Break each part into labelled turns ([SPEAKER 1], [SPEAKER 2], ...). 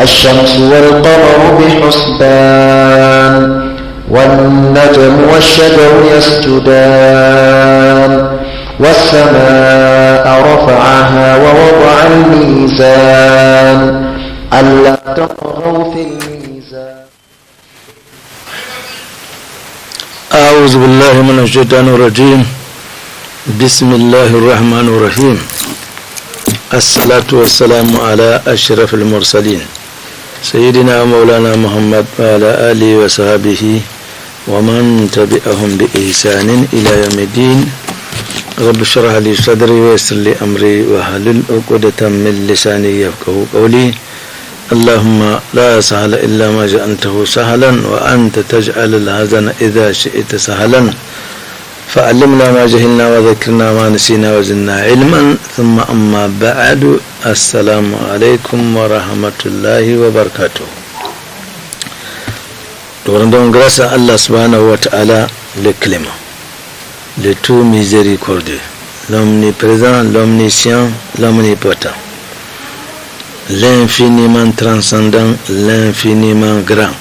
[SPEAKER 1] الشمس والقمر بحسبان والنجم والشجر يسجدان والسماء رفعها ووضع الميزان ألا تطغوا في الميزان.
[SPEAKER 2] أعوذ بالله من الشيطان الرجيم. بسم الله الرحمن الرحيم. الصلاة والسلام على أشرف المرسلين سيدنا مولانا محمد وعلى آله وصحبه ومن تبعهم بإحسان إلى يوم الدين. رب اشرح لي صدري ويسر لي أمري واحلل عقدة من لساني يفقهوا قولي. اللهم لا سهل إلا ما جعلته سهلا وأنت تجعل الحزن إذا شئت سهلا فعلمنا ما جهلنا وذكرنا ما نسينا وزدنا علما. ثم أما بعد السلام عليكم ورحمة الله وبركاته. Nous rendons grâce à Allah subhanahu wa ta'ala, le clément, le tout miséricordieux, l'omniprésent, l'omniscient, l'omnipotent, l'infiniment transcendant, l'infiniment grand,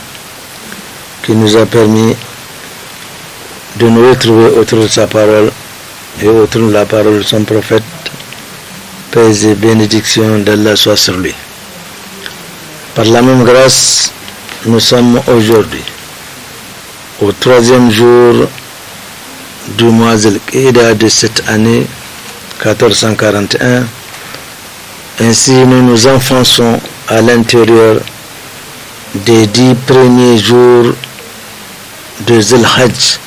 [SPEAKER 2] qui nous a permis de nous retrouver autour de sa parole et autour de la parole de son prophète. Paix et bénédiction d'Allah soit sur lui. Par la même grâce, nous sommes aujourd'hui au 3e jour du mois Zul-Qa'da de cette année 1441. Ainsi, nous nous enfonçons à l'intérieur des 10 premiers jours de Zul-Hajj.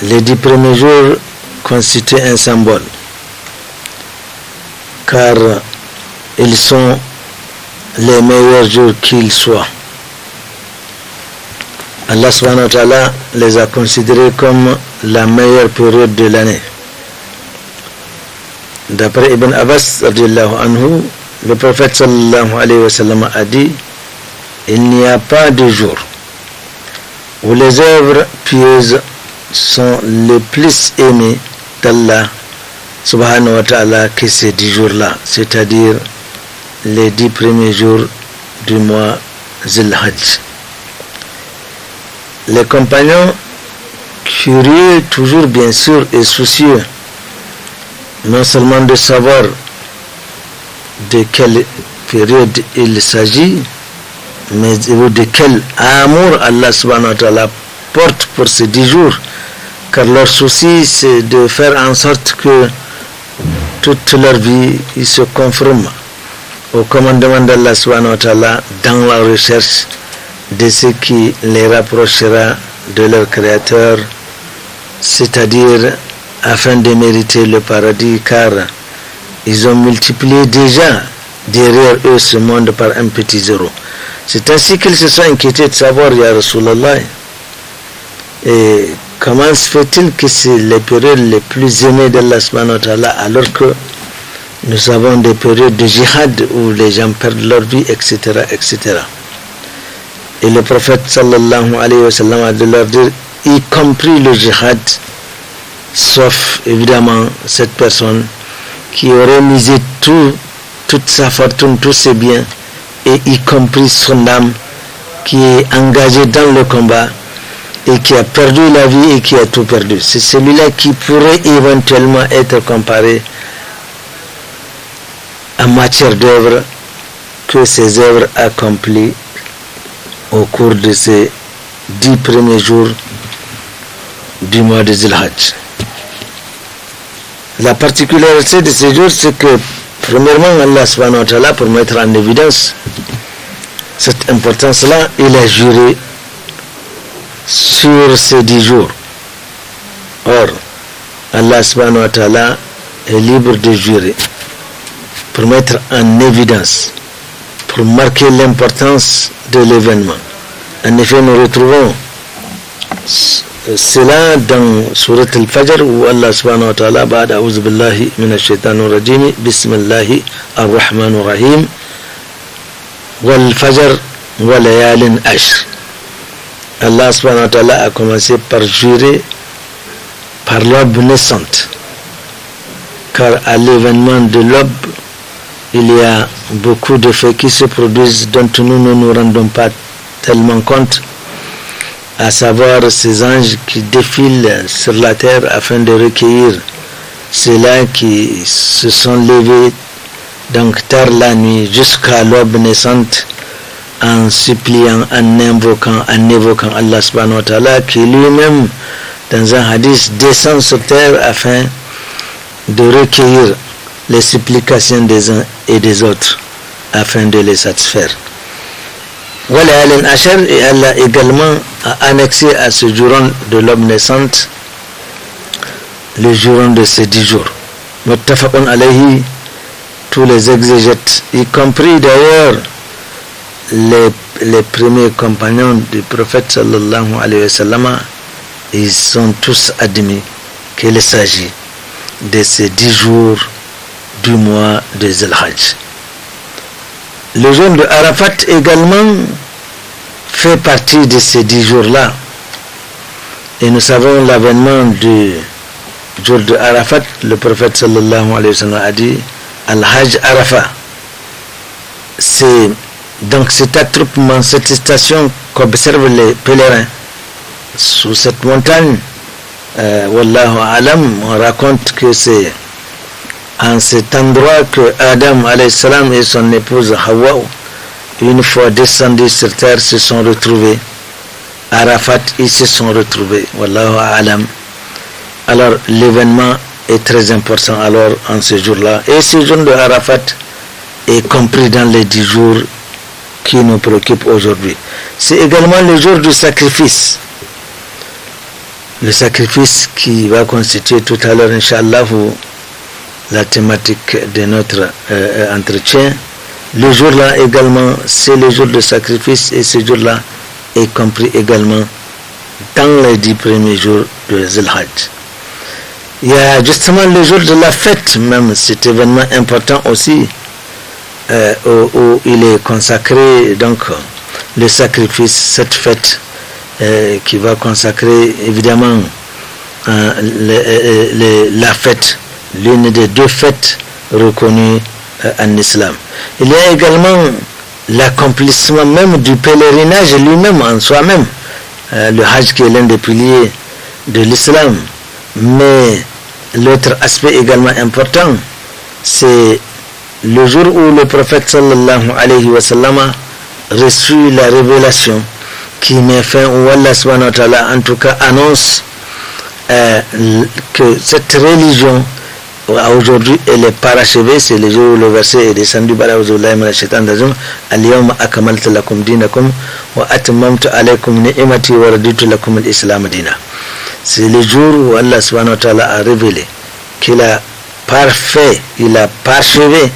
[SPEAKER 2] Les 10 premiers jours constituent un symbole, car ils sont les meilleurs jours qu'ils soient. Allah subhanahu wa ta'ala les a considérés comme la meilleure période de l'année. D'après Ibn Abbas radiyallahu anhu, le prophète sallallahu alayhi wa sallam a dit: il n'y a pas de jour où les œuvres pieuses sont les plus aimés d'Allah subhanahu wa ta'ala que ces 10 jours-là, c'est-à-dire les 10 premiers jours du mois Zul-Hajj. Les compagnons, curieux toujours bien sûr et soucieux, non seulement de savoir de quelle période il s'agit, mais de quel amour Allah subhanahu wa ta'ala porte pour ces 10 jours, car leur souci c'est de faire en sorte que toute leur vie ils se conforment au commandement d'Allah subhanahu wa ta'ala dans la recherche de ce qui les rapprochera de leur créateur, c'est-à-dire afin de mériter le paradis, car ils ont multiplié déjà derrière eux ce monde par un petit zéro. C'est ainsi qu'ils se sont inquiétés de savoir, ya Rasulallah, et comment se fait-il que c'est les périodes les plus aimées d'Allah subhanahu wa ta'ala, alors que nous avons des périodes de jihad où les gens perdent leur vie, etc., etc. Et le prophète sallallahu alayhi wa sallam a de leur dire, y compris le jihad, sauf évidemment cette personne qui aurait misé toute sa fortune, tous ses biens, et y compris son âme, qui est engagée dans le combat et qui a perdu la vie et qui a tout perdu. C'est celui-là qui pourrait éventuellement être comparé en matière d'œuvre que ces œuvres accomplies au cours de ces 10 premiers jours du mois de Zul-Hajj. La particularité de ces jours, c'est que premièrement, Allah subhanahu wa ta'ala, pour mettre en évidence cette importance-là, il a juré sur ces 10 jours. Or, Allah subhanahu wa ta'ala est libre de jurer pour mettre en évidence, pour marquer l'importance de l'événement. En effet, nous retrouvons cela dans Surat Al-Fajr où Allah subhanahu wa ta'ala ba'd a'udhu billahi minash shaitanir rajim bismillahir rahmanir rahim wal fajr wa layalin ashr. Allah subhanahu wa ta'ala a commencé par jurer par l'aube naissante, car à l'événement de l'aube il y a beaucoup de faits qui se produisent dont nous ne nous rendons pas tellement compte, à savoir ces anges qui défilent sur la terre afin de recueillir ceux-là qui se sont levés donc tard la nuit jusqu'à l'aube naissante en suppliant, en évoquant Allah subhanahu wa ta'ala, qui lui-même dans un hadith descend sur terre afin de recueillir les supplications des uns et des autres afin de les satisfaire. Voilà, et Allah également a annexé à ce jour de l'aube naissante le jour de ces 10 jours. Muttafaqun alayhi, tous les exégètes, y compris d'ailleurs les premiers compagnons du prophète sallallahu alayhi wa sallam, ils sont tous admis qu'il s'agit de ces 10 jours du mois de Zul-Hajj. Le jour de Arafat également fait partie de ces 10 jours-là. Et nous savons l'avènement du jour de Arafat. Le prophète sallallahu alayhi wa sallam a dit Al-Hajj Arafat. C'est donc cet attroupement, cette station qu'observent les pèlerins sous cette montagne. Wallahu alam, on raconte que c'est en cet endroit que Adam alayhi salam et son épouse Hawa, une fois descendus sur terre, se sont retrouvés. Arafat, ils se sont retrouvés. Wallahu alam. Alors l'événement est très important alors en ce jour-là. Et ce jour de Arafat est compris dans les 10 jours qui nous préoccupent aujourd'hui. C'est également le jour du sacrifice. Le sacrifice qui va constituer tout à l'heure, Inch'Allah, la thématique de notre entretien. Le jour-là également, c'est le jour de sacrifice, et ce jour-là est compris également dans les 10 premiers jours de Zul-Hajj. Il y a justement le jour de la fête, même cet événement important aussi, où il est consacré donc le sacrifice, cette fête qui va consacrer évidemment la fête, l'une des 2 fêtes reconnues en islam. Il y a également l'accomplissement même du pèlerinage lui-même en soi-même, le Hajj qui est l'un des piliers de l'islam. Mais l'autre aspect également important, c'est le jour où le prophète sallallahu alayhi wa sallam reçut la révélation qui met fin, où Allah subhanahu wa ta'ala en tout cas annonce que cette religion aujourd'hui elle est parachevée. C'est le jour où le verset est descendu. Al-yawma akmaltu lakum dinakum wa atmamtu alaykum ni'mati wa raditu lakum al-islam dina. C'est le jour où Allah subhanahu wa ta'ala a révélé qu'il a parfait, il a parchevé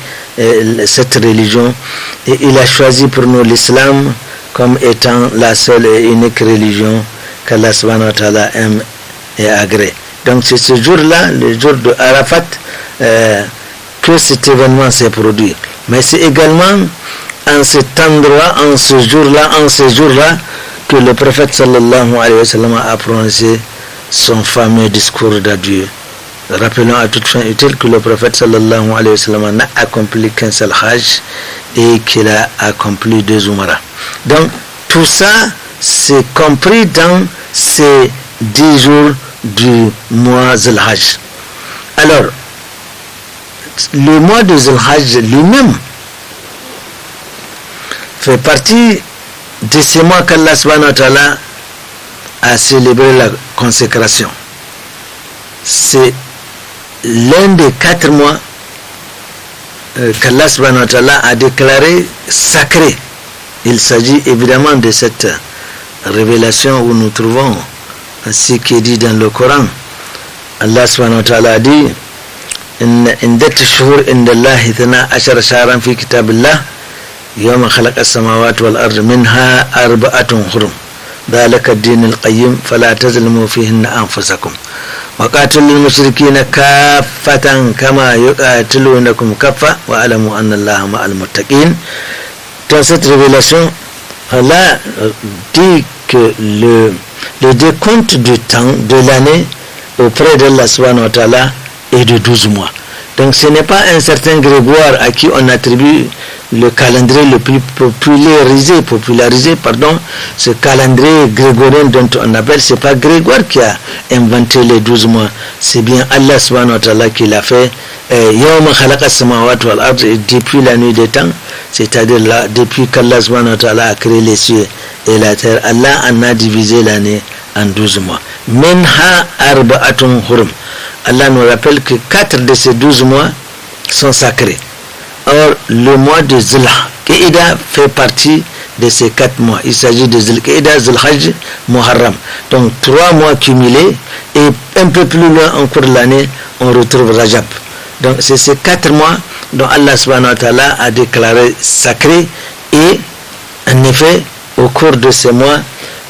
[SPEAKER 2] cette religion, et il a choisi pour nous l'islam comme étant la seule et unique religion qu'Allah subhanahu wa ta'ala aime et agrée. Donc c'est ce jour-là, le jour de Arafat, que cet événement s'est produit. Mais c'est également en cet endroit, en ce jour-là, que le prophète sallallahu alayhi wa sallam a prononcé son fameux discours d'adieu. Rappelons à toute fin utile que le prophète sallallahu alayhi wa sallam n'a accompli qu'un seul Hajj et qu'il a accompli 2 Umrah. Donc tout ça c'est compris dans ces 10 jours du mois Zul-Hajj. Alors le mois de Zul-Hajj lui-même fait partie de ces mois qu'Allah subhanahu wa ta'ala a célébré la consécration. C'est l'un des 4 mois qu'Allah subhanahu wa ta'ala a déclaré sacré. Il s'agit évidemment de cette révélation où nous trouvons ce qui est dit dans le Coran. Allah subhanahu wa ta'ala a dit إن عدة الشهور عند الله 12 شهرا في كتاب الله يوم خلق السماوات والأرض منها 4 حرم ذلك الدين القيم فلا تظلموا فيهن أنفسكم وقاتلوا المشركين كافة كما يقاتلونكم كافة واعلموا أن الله مع المتقين. Dans cette révélation, Allah dit que le décompte du temps de l'année auprès d'Allah subhanahu wa ta'ala est de 12 mois. Donc ce n'est pas un certain Grégoire à qui on attribue le calendrier le plus popularisé, ce calendrier grégorien dont on appelle, c'est pas Grégoire qui a inventé les 12 mois, c'est bien Allah subhanahu wa ta'ala qui l'a fait. Yawma khalaqa samawati wal ard, depuis la nuit des temps, c'est-à-dire là, depuis qu'Allah subhanahu wa ta'ala a créé les cieux et la terre, Allah en a divisé l'année en 12 mois. Minha arba'atun hurum. Allah nous rappelle que 4 de ces 12 mois sont sacrés. Or, le mois de Zulqa'ida fait partie de ces 4 mois. Il s'agit de Zulqa'ida, Zulhajj, Muharram. Donc 3 mois cumulés, et un peu plus loin en cours de l'année, on retrouve Rajab. Donc c'est ces 4 mois dont Allah subhanahu wa ta'ala a déclaré sacrés, et en effet, au cours de ces mois,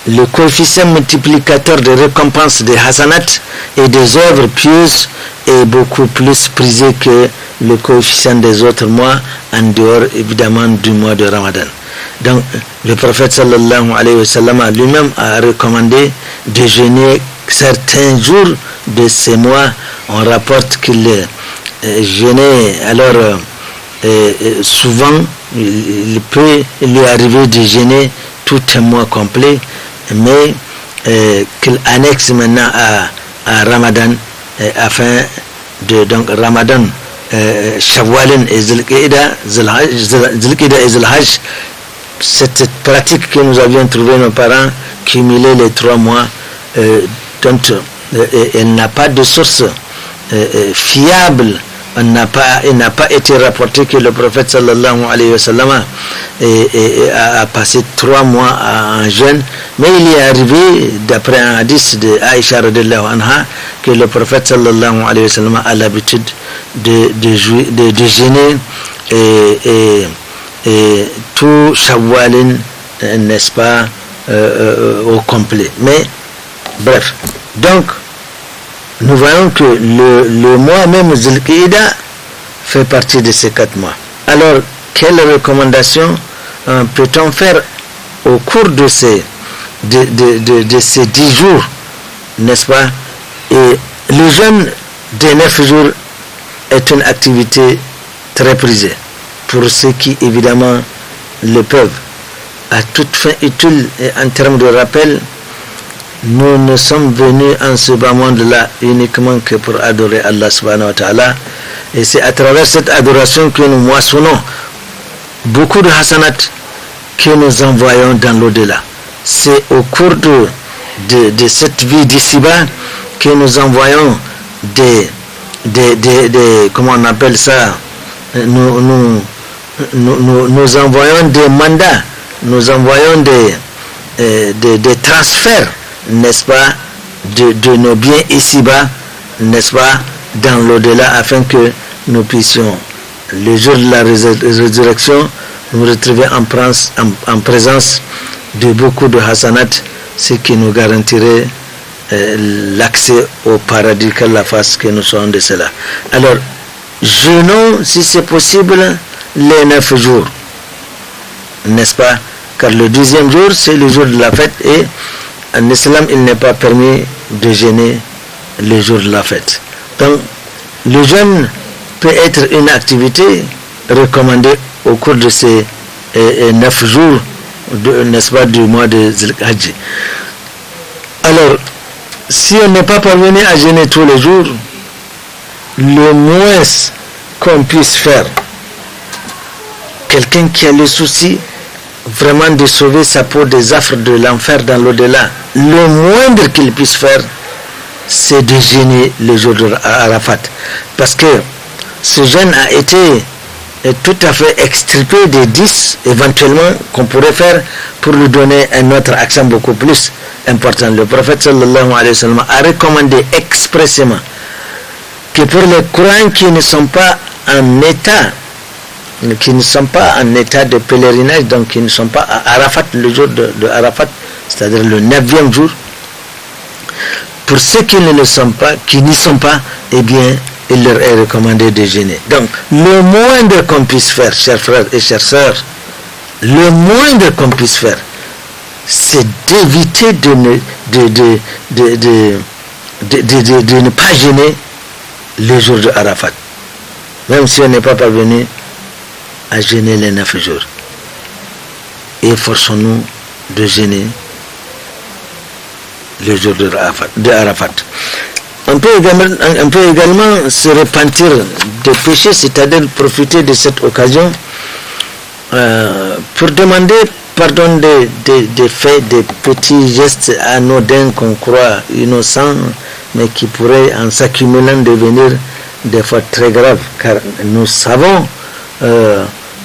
[SPEAKER 2] le coefficient multiplicateur de récompense des hasanat et des œuvres pieuses est beaucoup plus prisé que le coefficient des autres mois, en dehors évidemment du mois de Ramadan. Donc le prophète sallallahu alayhi wa sallam lui-même a recommandé de jeûner certains jours de ces mois. On rapporte qu'il jeûnait alors souvent, il peut lui arriver de jeûner tout un mois complet, mais qu'il annexe maintenant à Ramadan, afin de, donc Ramadan, Shawwal et Zulqa'ida et Zulhajj, cette pratique que nous avions trouvé nos parents, cumuler les 3 mois, dont elle n'a pas de source fiable. Il n'a pas été rapporté que le prophète sallallahu alayhi wa sallam a passé 3 mois en jeûne, mais il est arrivé, d'après un hadith de Aïcha radhiyallahu anha, que le prophète sallallahu alayhi wa sallam a l'habitude de jeûner et tout Shawwal, n'est-ce pas, au complet. Mais bref, donc nous voyons que le mois même Zulqa'ida fait partie de ces 4 mois. Alors, quelles recommandations peut-on faire au cours de ces 10 jours, n'est-ce pas? Et le jeûne des 9 jours est une activité très prisée pour ceux qui évidemment le peuvent. À toute fin utile, et en termes de rappel, nous ne sommes venus en ce bas monde-là uniquement que pour adorer Allah subhanahu wa ta'ala, et c'est à travers cette adoration que nous moissonnons beaucoup de hasanat que nous envoyons dans l'au-delà. C'est au cours de cette vie d'ici-bas que nous envoyons des comment on appelle ça, nous envoyons des mandats, nous envoyons des transferts, n'est-ce pas, de nos biens ici-bas, n'est-ce pas, dans l'au-delà, afin que nous puissions, le jour de la résurrection, nous retrouver en présence de beaucoup de hasanat, ce qui nous garantirait l'accès au paradis, qu'Allah fasse que nous soyons de cela. Alors, jeûnons, si c'est possible, les 9 jours, n'est-ce pas, car le 10e jour, c'est le jour de la fête, et en islam, il n'est pas permis de jeûner le jour de la fête. Donc, le jeûne peut être une activité recommandée au cours de ces 9 jours, n'est-ce pas, du mois de Zulhajj. Alors, si on n'est pas parvenu à jeûner tous les jours, le moins qu'on puisse faire, quelqu'un qui a le souci vraiment de sauver sa peau des affres de l'enfer dans l'au-delà, le moindre qu'il puisse faire, c'est de jeûner le jour de Arafat. Parce que ce jeûne a été tout à fait extirpé des 10 éventuellement qu'on pourrait faire pour lui donner un autre accent beaucoup plus important. Le prophète sallallahu alayhi wa sallam a recommandé expressément que pour les croyants qui ne sont pas en état de pèlerinage, donc qui ne sont pas à Arafat, le jour de Arafat, c'est-à-dire le 9e jour, pour ceux qui ne le sont pas, qui n'y sont pas, eh bien, il leur est recommandé de jeûner. Donc, le moindre qu'on puisse faire, chers frères et chères sœurs, le moindre qu'on puisse faire, c'est d'éviter de ne pas jeûner le jour de Arafat. même si on n'est pas parvenu à jeûner les 9 jours. Et forçons-nous de jeûner le jour de Arafat. On peut également se repentir de péché, c'est-à-dire profiter de cette occasion pour demander pardon des faits, des petits gestes anodins qu'on croit innocents, mais qui pourraient en s'accumulant devenir des fois très graves, car nous savons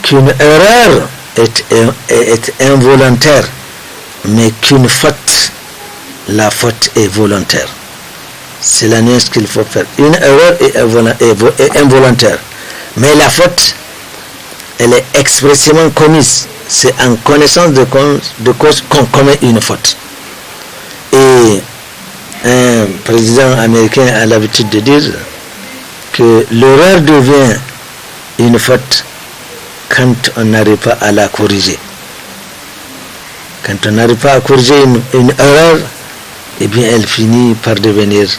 [SPEAKER 2] qu'une erreur est involontaire, mais qu'une faute, la faute est volontaire. C'est la nuance qu'il faut faire. Une erreur est involontaire, mais la faute, elle est expressément commise. C'est en connaissance de cause qu'on commet une faute. Et un président américain a l'habitude de dire que l'erreur devient une faute quand on n'arrive pas à la corriger. Quand on n'arrive pas à corriger une erreur, eh bien elle finit par devenir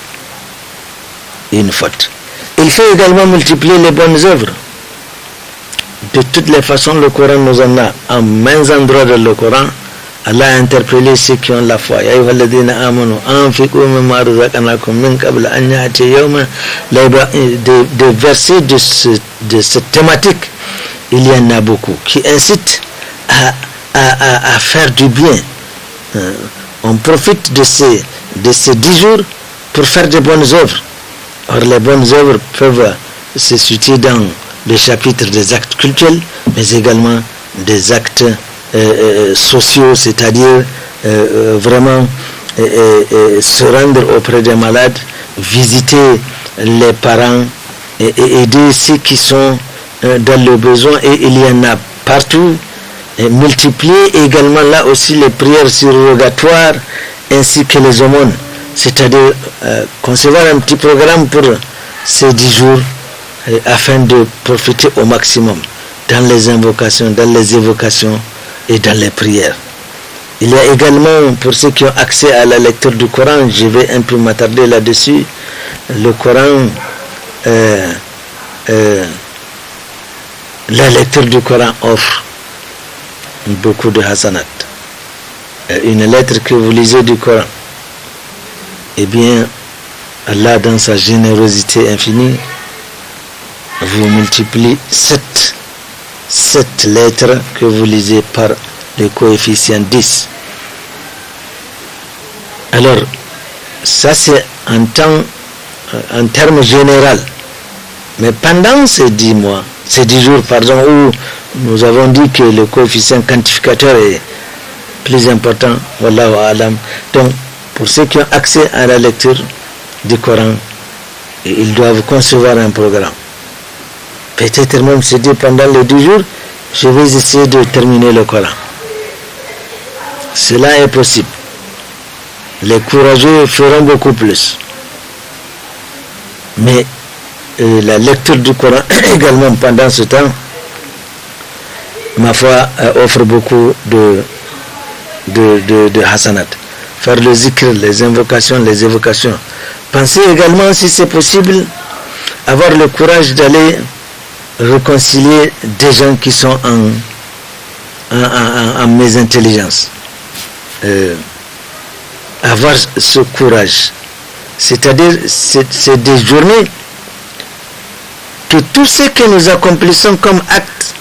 [SPEAKER 2] une faute. Il faut également multiplier les bonnes œuvres. De toutes les façons, le Coran nous en a. En maints endroits de le Coran, Allah a interpellé ceux qui ont la foi. Des versets de cette thématique, il y en a beaucoup qui incitent à faire du bien. On profite de ces 10 jours pour faire de bonnes œuvres. Or, les bonnes œuvres peuvent se situer dans le chapitre des actes cultuels, mais également des actes sociaux, c'est-à-dire vraiment se rendre auprès des malades, visiter les parents et aider ceux qui sont dans le besoin, et il y en a partout. Et multiplier également là aussi les prières surrogatoires ainsi que les aumônes, c'est-à-dire concevoir un petit programme pour ces 10 jours afin de profiter au maximum dans les invocations, dans les évocations et dans les prières. Il y a également, pour ceux qui ont accès à la lecture du Coran, je vais un peu m'attarder là-dessus, le Coran, la lecture du Coran offre beaucoup de hasanat. Une lettre que vous lisez du Coran, eh bien, Allah, dans sa générosité infinie, vous multiplie 7 lettres que vous lisez par le coefficient 10. Alors, ça c'est en termes général. Mais pendant ces 10 jours, où nous avons dit que le coefficient quantificateur est plus important, wallahu alam. Donc, pour ceux qui ont accès à la lecture du Coran, ils doivent concevoir un programme. Peut-être même se dire pendant les 10 jours, je vais essayer de terminer le Coran. Cela est possible. Les courageux feront beaucoup plus. Mais la lecture du Coran également pendant ce temps, ma foi, offre beaucoup de hasanat. Faire le zikr, les invocations, les évocations. Pensez également, si c'est possible, avoir le courage d'aller réconcilier des gens qui sont en mésintelligence. Avoir ce courage. C'est-à-dire, c'est des journées que tout ce que nous accomplissons comme acte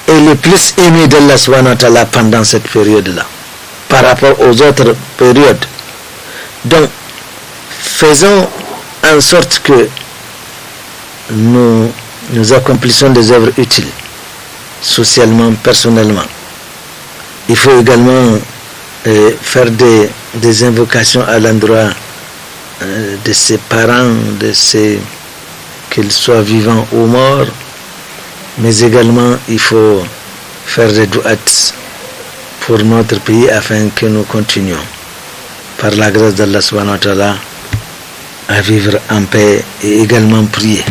[SPEAKER 2] est le plus aimé d'Allah subhanahu wa ta'ala pendant cette période-là, par rapport aux autres périodes. Donc, faisons en sorte que nous accomplissons des œuvres utiles, socialement, personnellement. Il faut également faire des invocations à l'endroit de ses parents, qu'ils soient vivants ou morts, mais également il faut faire des douats pour notre pays afin que nous continuions, par la grâce d'Allah subhanahu wa ta'ala, à vivre en paix, et également prier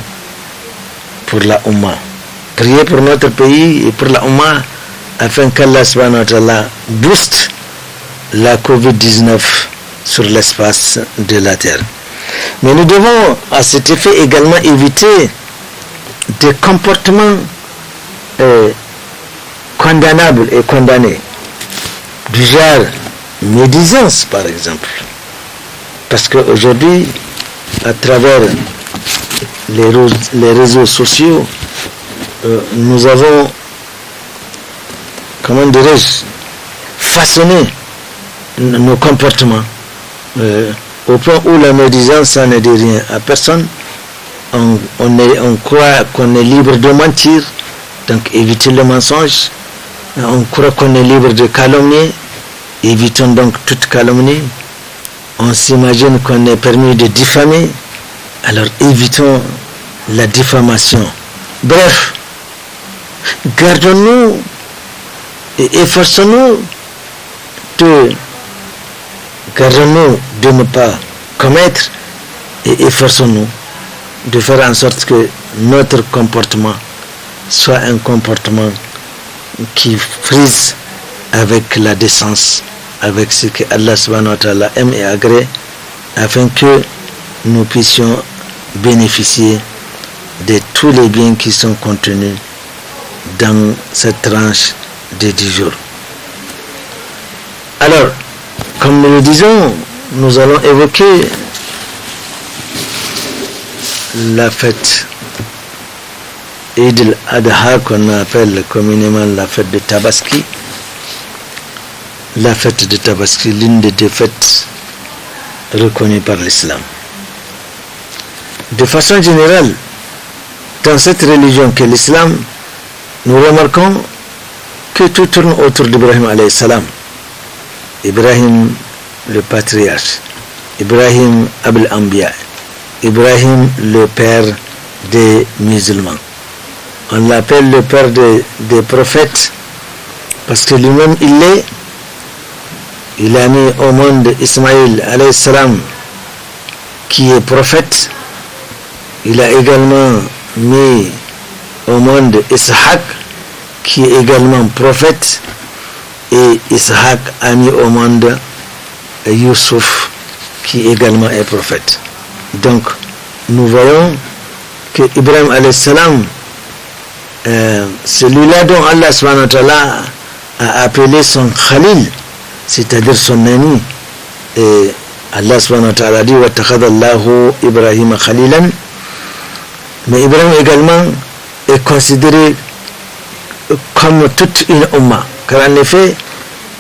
[SPEAKER 2] pour la Ummah. Prier pour notre pays et pour la Ummah afin qu'Allah subhanahu wa ta'ala booste la COVID-19 sur l'espace de la terre. Mais nous devons à cet effet également éviter des comportements condamnables et condamnés, du genre médisance par exemple. Parce qu'aujourd'hui, à travers les réseaux sociaux, nous avons, comment dirais-je, façonné nos comportements au point où la médisance, ça ne dit rien à personne. On croit qu'on est libre de mentir, donc évitez le mensonge. On croit qu'on est libre de calomnier, évitons donc toute calomnie. On s'imagine qu'on est permis de diffamer, alors évitons la diffamation. Bref, gardons-nous et efforçons-nous de ne pas commettre et efforçons-nous de faire en sorte que notre comportement soit un comportement qui frise avec la décence, avec ce que Allah subhanahu wa ta'ala aime et agrée, afin que nous puissions bénéficier de tous les biens qui sont contenus dans cette tranche de 10 jours. Alors, comme nous le disons, nous allons évoquer la fête Eid al-Adha, qu'on appelle communément la fête de Tabaski. La fête de Tabaski, l'une des deux fêtes reconnues par l'islam. De façon générale, dans cette religion qu'est l'islam, nous remarquons que tout tourne autour d'Ibrahim alayhi salam. Ibrahim le patriarche, Ibrahim Abul Anbiya, Ibrahim le père des musulmans. On l'appelle le père des prophètes parce que lui-même il a mis au monde Ismaïl alayhi salam qui est prophète. Il a également mis au monde Ishaq qui est également prophète, et Ishaq a mis au monde Youssouf qui également est prophète. Donc nous voyons que Ibrahim alayhi salam, celui-là dont Allah subhanahu wa ta'ala a appelé son Khalil, c'est-à-dire son ami, et Allah subhanahu wa ta'ala dit وَاتَّخَذَ اللَّهُ إِبْرَاهِيمَ خَلِيلًا. Mais Ibrahim également est considéré comme toute une umma, car en effet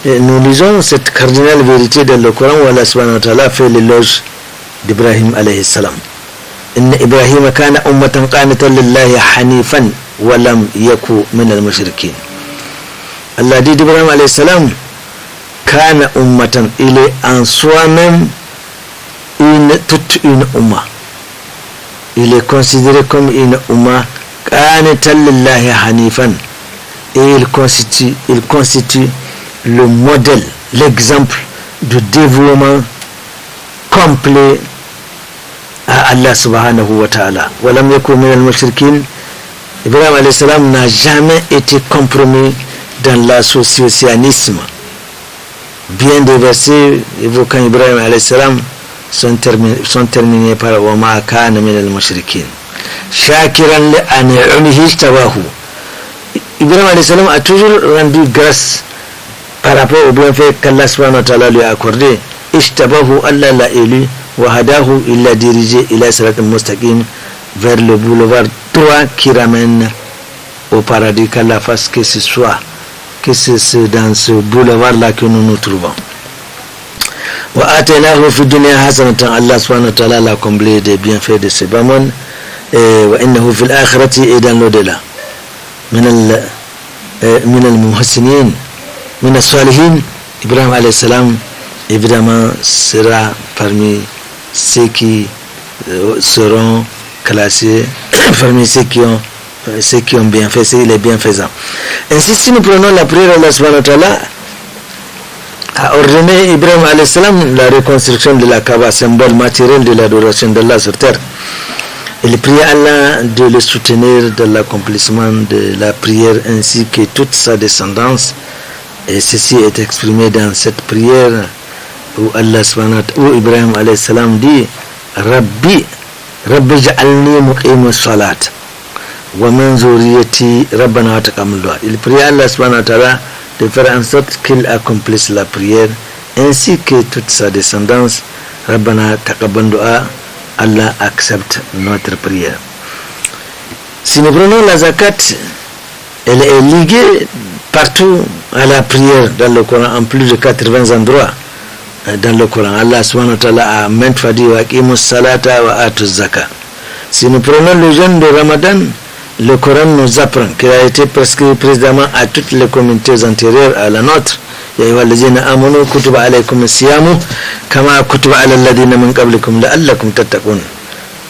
[SPEAKER 2] nous lisons cette cardinale vérité dans le Coran où Allah subhanahu wa ta'ala fait l'éloge d'Ibrahim alayhi salam. إن إبراهيم كان أمة قانتا لله حنيفا ولم يكن من المشركين. Allah dit d'Ibrahim alayhi salam, Kana ummatan, il est en soi-même toute une umma. Il est considéré comme une umma qanitan lillahi hanifan, et il constitue le modèle, l'exemple de dévouement complet à Allah subhanahu wa ta'ala. Walam yakun min al-mushrikin. Ibrahim alayhi salam n'a jamais été compromis dans l'associationnisme. Bien des versets évoquant Ibrahim alayhi salam sont terminés par wa ma kana min al-mushrikin shakiran li an'amihi ishtabahu. Ibrahim alayhi salam a toujours rendu grâce par rapport au bienfait qu'Allah subhanahu wa ta'ala lui a accordé. Ishtabahu, Allah l'a élu, wa hadahu, il l'a dirigé ila siratal mustaqim, vers le boulevard droit qui ramène au paradis. Qu'Allah fasse que ce soit, que c'est dans ce boulevard là que nous nous trouvons. Wa ataynahu fi dunya hasanatan, Allah subhanahu wa ta'ala l'a comblé des bienfaits de ce bas monde, et wa innahu fil akhirati, et dans l'au-delà, min al-muhsinin, min as-salihin. Ibrahim alayhi salam évidemment sera parmi ceux qui seront classés parmi ceux qui ont bien fait, c'est les bienfaisants. Ainsi, si nous prenons la prière, Allah subhanahu wa ta'ala a ordonné Ibrahim alayhi salam la reconstruction de la Kaaba, symbole matériel de l'adoration d'Allah sur terre. Il prie Allah de le soutenir dans l'accomplissement de la prière ainsi que toute sa descendance, et ceci est exprimé dans cette prière où Allah subhanahu wa ta'ala, où Ibrahim alayhi salam dit Rabbi ja'alni muqim as-salat wa min zuriyati rabbana wa taqabbal du'a. Il prie Allah subhanahu wa ta'ala de faire en sorte qu'il accomplisse la prière ainsi que toute sa descendance. Rabbana taqabbal du'a, Allah accepte notre prière. Si nous prenons la zakat, elle est liée partout à la prière dans le Coran, en plus de 80 endroits dans le Coran. Allah subhanahu wa ta'ala a maintes fois dit wa aqimus salata wa atuz zakat. Si nous prenons le jeûne de Ramadan, le Coran nous apprend qu'il a été prescrit précisément à toutes les communautés antérieures à la nôtre. Ya ayyuhallazina amanu kutiba alaykumus siyamu kama kutiba alal ladina min qablikum la'allakum tattaqun.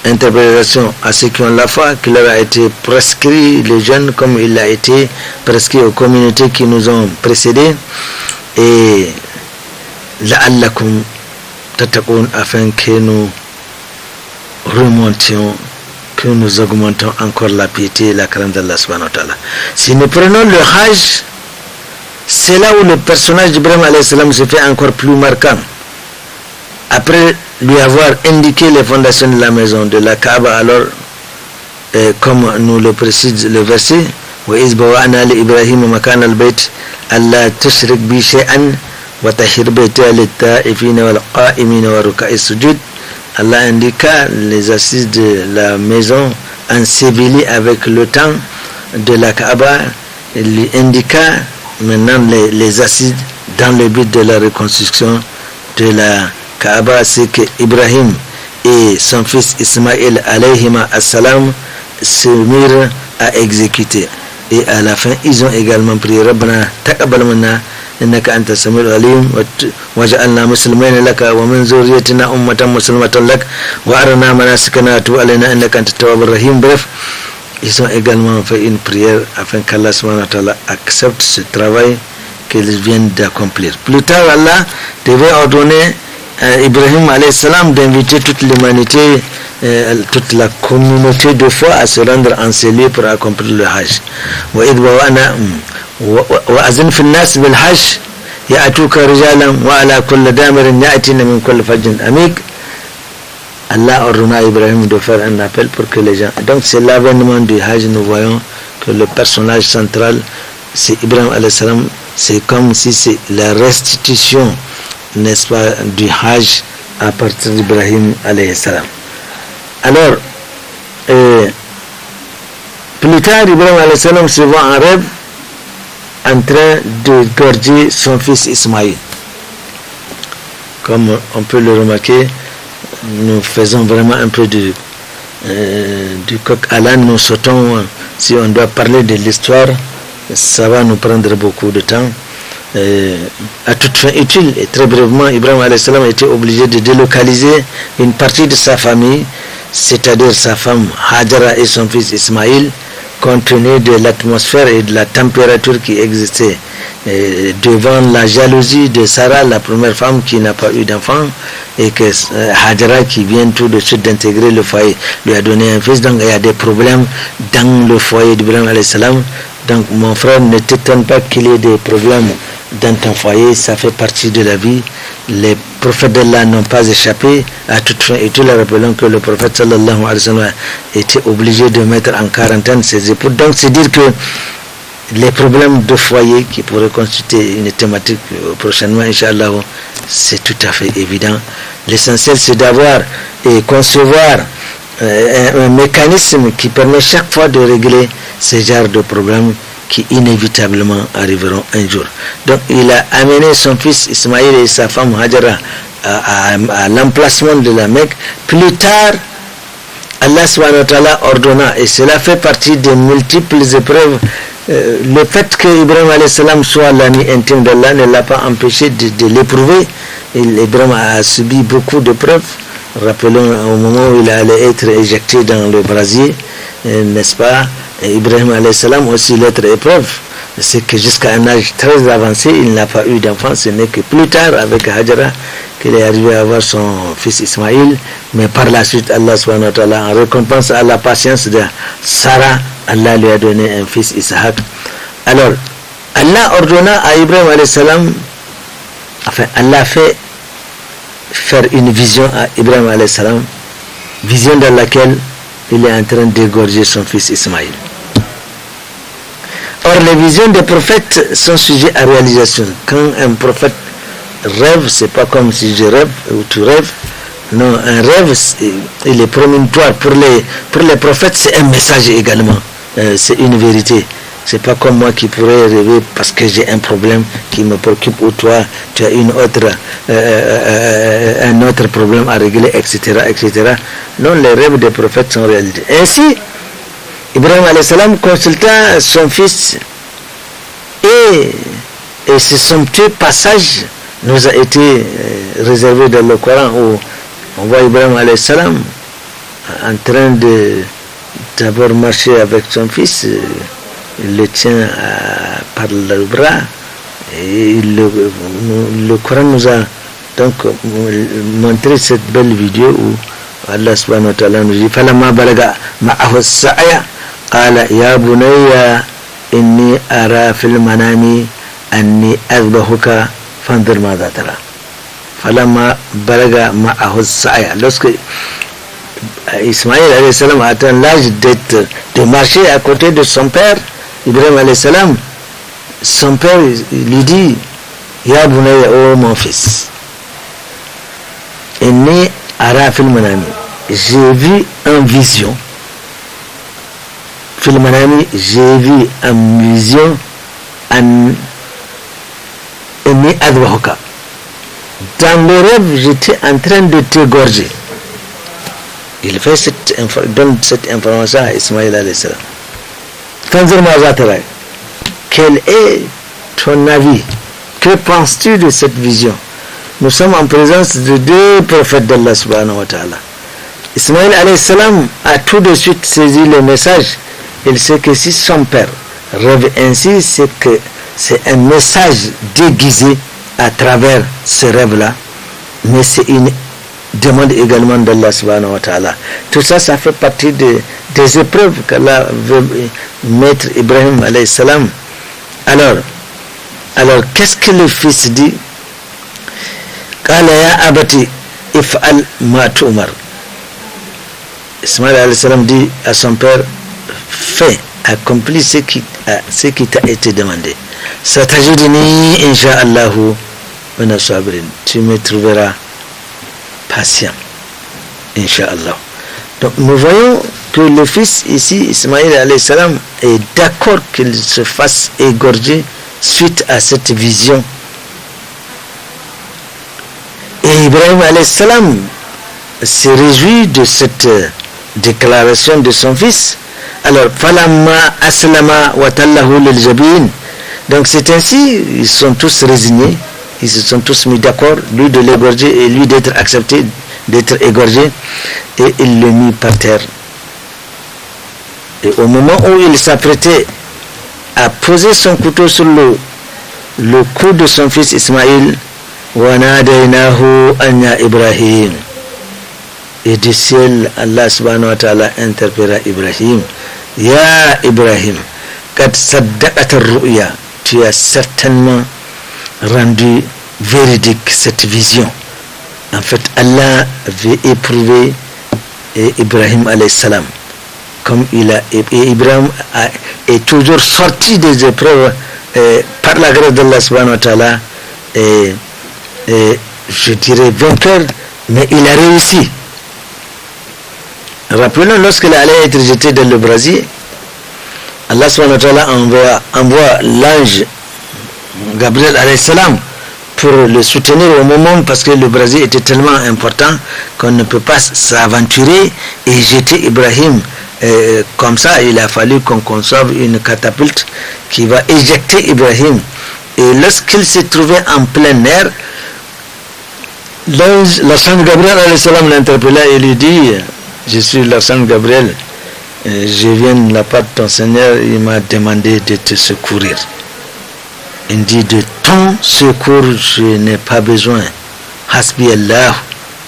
[SPEAKER 2] Interprétation à ceux qui ont la foi, qu'il leur a été prescrit le jeûne comme il a été prescrit aux communautés qui nous ont précédés, et la'allakum tattaqun, afin que nous remontions, que nous augmentons encore la piété et la crainte d'Allah subhanahu wa ta'ala. Si nous prenons le Hajj, c'est là où le personnage d'Ibrahim alayhi salam se fait encore plus marquant. Après lui avoir indiqué les fondations de la maison de la Kaaba, alors comme nous le précise le verset, wa iz bawa'na li Ibrahim makan al-bayt alla tushrik bi shay'an wa tahhir bayta lit-ta'ifina wal qa'imina wa ruk'a'is sujud. Allah indiqua les assises de la maison ensevelie avec le temps de la Kaaba. Il lui indiqua maintenant les assises dans le but de la reconstruction de la Kaaba. C'est que Ibrahim et son fils Ismaël alayhima assalam se mirent à exécuter, et à la fin ils ont également prié Rabbana taqabbal minna innaka anta samiul alim waj'alna muslimin laka wa min zurriyyatina ummatan muslimatan lak wa arina manasikana wa tub alaina innaka antat tawwabur rahim. Bref, ils ont également fait une prière afin qu'Allah subhanahu wa ta'ala accepte ce travail qu'ils viennent d'accomplir. Plus tard, Allah devait ordonner à Ibrahim alayhi salam d'inviter toute l'humanité, toute la communauté de foi à se rendre en ces lieux pour accomplir le Hajj. Wa idh bawa'na wa azin fi an-nas bil Hajj ya'tuka rijalan wa ala kulli damirin ya'tina min kulli fajjin amik. Allah ordonna à Ibrahim de faire un appel pour que les gens... Donc c'est l'avènement du Hajj. Nous voyons que le personnage central, c'est Ibrahim alayhi salam. C'est comme si c'est la restitution, n'est-ce pas, du Hajj à partir d'Ibrahim alayhi salam. Alors, plus tard, Ibrahim alayhi salam se voit en rêve en train de gorger son fils Ismaïl. Comme on peut le remarquer, nous faisons vraiment un peu du coq à l'âne, nous sautons. Si on doit parler de l'histoire, ça va nous prendre beaucoup de temps. À toute fin utile, et très brièvement, Ibrahim alayhi salam a été obligé de délocaliser une partie de sa famille, c'est-à-dire sa femme Hajara et son fils Ismaïl, compte tenu de l'atmosphère et de la température qui existait devant la jalousie de Sarah, la première femme qui n'a pas eu d'enfant, et que Hajara, qui vient tout de suite d'intégrer le foyer, lui a donné un fils. Donc il y a des problèmes dans le foyer d'Ibrahim alayhi salam. Donc mon frère, ne t'étonne pas qu'il y ait des problèmes dans ton foyer, ça fait partie de la vie. Les prophètes d'Allah n'ont pas échappé à toute fin, et tout le rappelons que le prophète sallallahu alayhi wa sallam était obligé de mettre en quarantaine ses époux. Donc c'est dire que les problèmes de foyer qui pourraient constituer une thématique prochainement, Inch'Allah, c'est tout à fait évident. L'essentiel, c'est d'avoir et concevoir un mécanisme qui permet chaque fois de régler ce genre de problèmes qui inévitablement arriveront un jour. Donc il a amené son fils Ismaïl et sa femme Hajara à l'emplacement de la Mecque. Plus tard, Allah subhanahu wa ta'ala ordonna, et cela fait partie des multiples épreuves. Le fait que Ibrahim alayhi salam soit l'ami intime d'Allah ne l'a pas empêché de l'éprouver. Ibrahim a subi beaucoup d'épreuves. Rappelons au moment où il allait être éjecté dans le brasier, n'est-ce pas, Ibrahim alayhi salam aussi l'autre épreuve, c'est que jusqu'à un âge très avancé, il n'a pas eu d'enfant. Ce n'est que plus tard, avec Hajara, qu'il est arrivé à avoir son fils Ismaïl. Mais par la suite, Allah subhanahu wa ta'ala, en récompense à la patience de Sarah, Allah lui a donné un fils Isaac. Alors, Allah ordonna à Ibrahim alayhi salam, enfin, Allah fait faire une vision à Ibrahim alayhi salam, vision dans laquelle il est en train d'égorger son fils Ismaïl. Or, les visions des prophètes sont sujets à réalisation. Quand un prophète rêve, c'est pas comme si je rêve ou tu rêves. Non, un rêve, il est prémonitoire. Pour les prophètes, c'est un message également. C'est une vérité. C'est pas comme moi qui pourrais rêver parce que j'ai un problème qui me préoccupe, ou toi, tu as un autre problème à régler, etc., etc. Non, les rêves des prophètes sont réalité. Ainsi, Ibrahim alayhi salam consulta son fils et ce somptueux passage nous a été réservé dans le Coran où on voit Ibrahim alayhi salam en train de d'abord marcher avec son fils. Il le tient par le bras et le Coran nous a donc montré cette belle vidéo où Allah subhanahu wa ta'ala nous dit falamma balaga ma'ahu as-sa'ya qala ya bunayya inni ara fil manami anni azbahuka fanzur madha tara. Falamma balaga ma'ahu as-sa'ya, lorsque Ismaïl alayhi salam a atteint l'âge de marcher à côté de son père Ibrahim alayhi salam, son père lui dit ya bunayya, oh mon fils, inni ara fil manami, j'ai vu en vision, fil manami, j'ai vu en vision inni adwahuka, dans le rêve j'étais en train de t'égorger. Il fait donne cette information à Ismaïl alayhi salam. Quel est ton avis? Que penses-tu de cette vision? Nous sommes en présence de deux prophètes d'Allah subhanahu wa ta'ala. Ismaïl alayhi salam a tout de suite saisi le message. Il sait que si son père rêve ainsi, c'est que c'est un message déguisé à travers ce rêve-là, mais c'est une demande également d'Allah subhanahu wa ta'ala. Tout ça, ça fait partie des épreuves qu'Allah veut mettre Ibrahim alayhi salam. Alors qu'est-ce que le fils dit? Qala ya abati if'al ma tu'mar. Ismaïl alayhi salam dit à son père, fais, accomplis ce qui t'a été demandé. Satajidni insha'Allahu min as-sabirin. Tu me trouveras patient, Inch'Allah. Donc nous voyons que le fils ici, Ismaïl alayhi salam, est d'accord qu'il se fasse égorger suite à cette vision. Et Ibrahim alayhi salam se réjouit de cette déclaration de son fils. Alors, falamma aslama wa tallahu lil jabin. Donc c'est ainsi, ils sont tous résignés. Ils se sont tous mis d'accord, lui de l'égorger et lui d'être accepté, d'être égorgé, et il le mit par terre. Et au moment où il s'apprêtait à poser son couteau sur le cou de son fils Ismaïl, وَنَادَيْنَاهُ أَنْيَا Ibrahim. Et du ciel, Allah subhanahu wa ta'ala interpella Ibrahim. Ya Ibrahim, قَدْ صَدَّقَتَ الرُّؤْيَا. Tu as certainement rendu véridique cette vision. En fait, Allah veut éprouver Ibrahim alayhi salam. Comme Ibrahim est toujours sorti des épreuves par la grâce d'Allah subhanahu wa ta'ala, et je dirais vainqueur, mais il a réussi. Rappelons, lorsqu'il allait être jeté dans le brasier, Allah subhanahu wa ta'ala envoie l'ange Gabriel alayhi salam pour le soutenir au moment, parce que le brasier était tellement important qu'on ne peut pas s'aventurer et jeter Ibrahim comme ça. Il a fallu qu'on conçoive une catapulte qui va éjecter Ibrahim. Et lorsqu'il s'est trouvé en plein air, l'archange Gabriel alayhi salam l'interpella et lui dit: je suis l'archange Gabriel, je viens de la part de ton Seigneur, il m'a demandé de te secourir. Il dit: de ton secours, je n'ai pas besoin. Hasbi Allah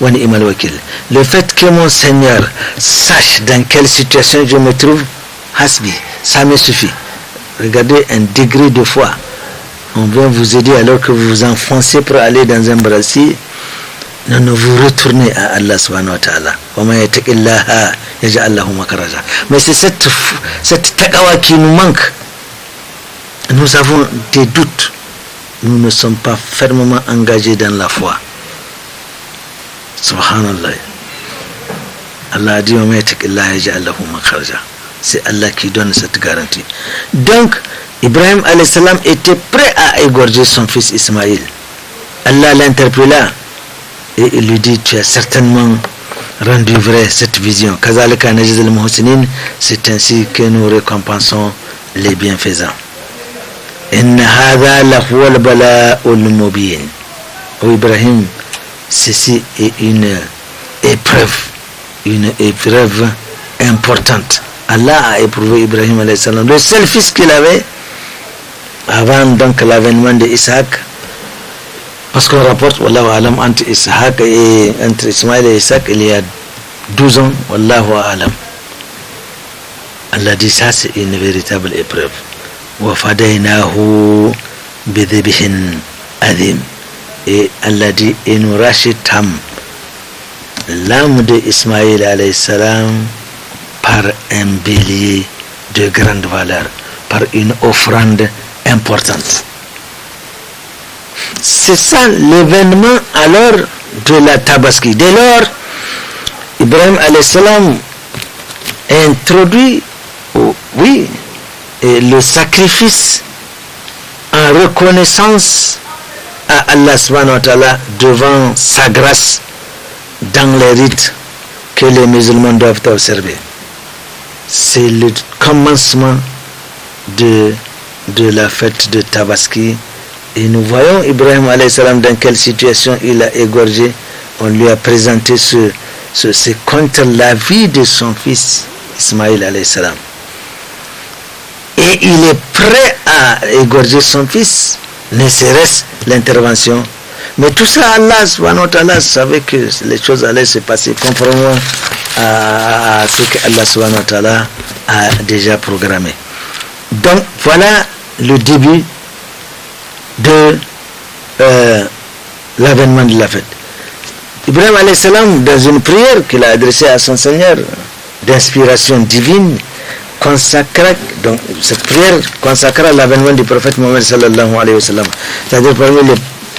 [SPEAKER 2] wa ni'mal wakil. Le fait que mon Seigneur sache dans quelle situation je me trouve, hasbi, ça me suffit. Regardez un degré de foi. On vient vous aider alors que vous vous enfoncez pour aller dans un brasier. Non, vous retournez à Allah subhanahu wa ta'ala. Mais c'est cette taqwa qui nous manque. nous avons des doutes, nous ne sommes pas fermement engagés dans la foi. Subhanallah. Allah a dit c'est Allah qui donne cette garantie. Donc Ibrahim alayhi salam était prêt à égorger son fils Ismaïl. Allah l'interpella et il lui dit, tu as certainement rendu vrai cette vision. Kazalika najzil muhsinin, c'est ainsi que nous récompensons les bienfaisants. Inna hadha lahuwa al-bala'ul mubin. Oh Ibrahim, ceci est une épreuve importante. Allah a éprouvé Ibrahim alayhi salam, le seul fils qu'il avait avant donc l'avènement de Isaac, parce qu'on rapporte wallahu alam entre Ismaël et Isaac il y a 12 ans, wallahu alam. Allah dit ça, c'est une véritable épreuve. Wa fadaynahu bidhibhin adim, et Allah dit, et nous rachetâmes l'âme de Ismaël alayhi salam par un bélier de grande valeur, par une offrande importante. C'est ça l'événement alors de la Tabaski. Dès lors, Ibrahim alayhi salam introduit le sacrifice en reconnaissance à Allah subhanahu wa ta'ala devant sa grâce dans les rites que les musulmans doivent observer. C'est le commencement de la fête de Tabaski, et nous voyons Ibrahim alayhi salam dans quelle situation il a égorgé. On lui a présenté c'est contre la vie de son fils Ismaïl alayhi salam, et il est prêt à égorger son fils, ne serait-ce l'intervention. Mais tout ça, Allah subhanahu wa ta'ala savait que les choses allaient se passer conformément à ce que Allah subhanahu wa ta'ala a déjà programmé. Donc voilà le début de l'avènement de la fête. Ibrahim alayhi salam, dans une prière qu'il a adressée à son Seigneur d'inspiration divine, consacra, donc cette prière consacra l'avènement du prophète Mohammed sallallahu alayhi wa sallam. C'est-à-dire parmi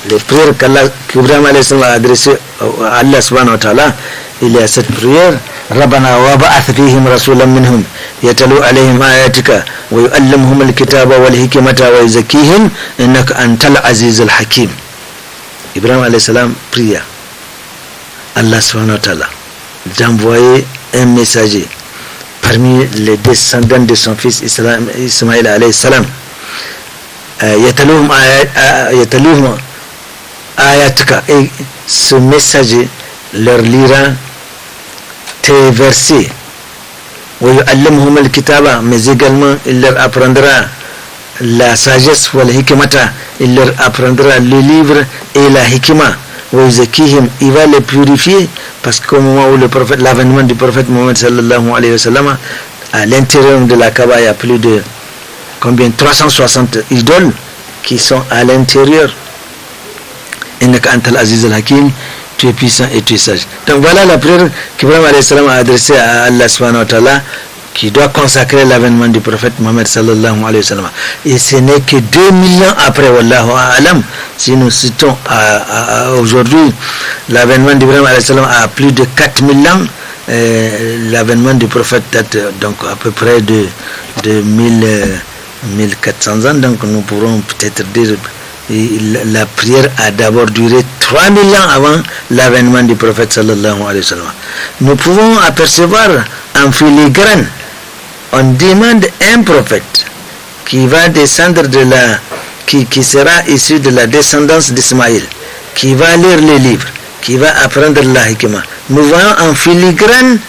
[SPEAKER 2] les prières qu'Ibrahim alayhi salam a adressées à Allah subhanahu wa ta'ala, il y a cette prière: Rabbana wa ba'ath fihim rasulan minhum yatalu alayhim ayatika wa yu'allimuhum al-kitaba wal hikmata wa yuzakkihim innaka antal azizul hakim. Ibrahim alayhi salam pria Allah subhanahu wa ta'ala d'envoyer un messager parmi les descendants de son fils Ismaïl alayhi salam, yataluhum ayatika, et ce messager leur lira tes versets, mais également il leur apprendra la sagesse, il leur apprendra le livre et la hikma, il va les purifier, parce qu'au moment où l'avènement du prophète Mohammed sallallahu alayhi wa sallam, à l'intérieur de la Kaaba, il y a plus de 360 idoles qui sont à l'intérieur. Innaka antal aziz al-hakim, tu es puissant et tu es sage. Donc voilà la prière qu'Ibrahim alayhi salam a adressée à Allah subhanahu wa ta'ala, qui doit consacrer l'avènement du prophète Mohammed sallallahu alayhi wa sallam. Et ce n'est que 2000 ans après, wallahu a'lam, si nous citons aujourd'hui l'avènement d'Ibrahim alayhi salam à plus de 4000 ans, l'avènement du prophète date donc à peu près de 1400 ans, donc nous pourrons peut-être dire la prière a d'abord duré 3000 ans avant l'avènement du prophète sallallahu alayhi wa sallam. Nous pouvons apercevoir en filigrane, on demande un prophète qui va descendre qui sera issu de la descendance d'Ismaïl, qui va lire les livres, qui va apprendre la hikma. Nous voyons en filigrane,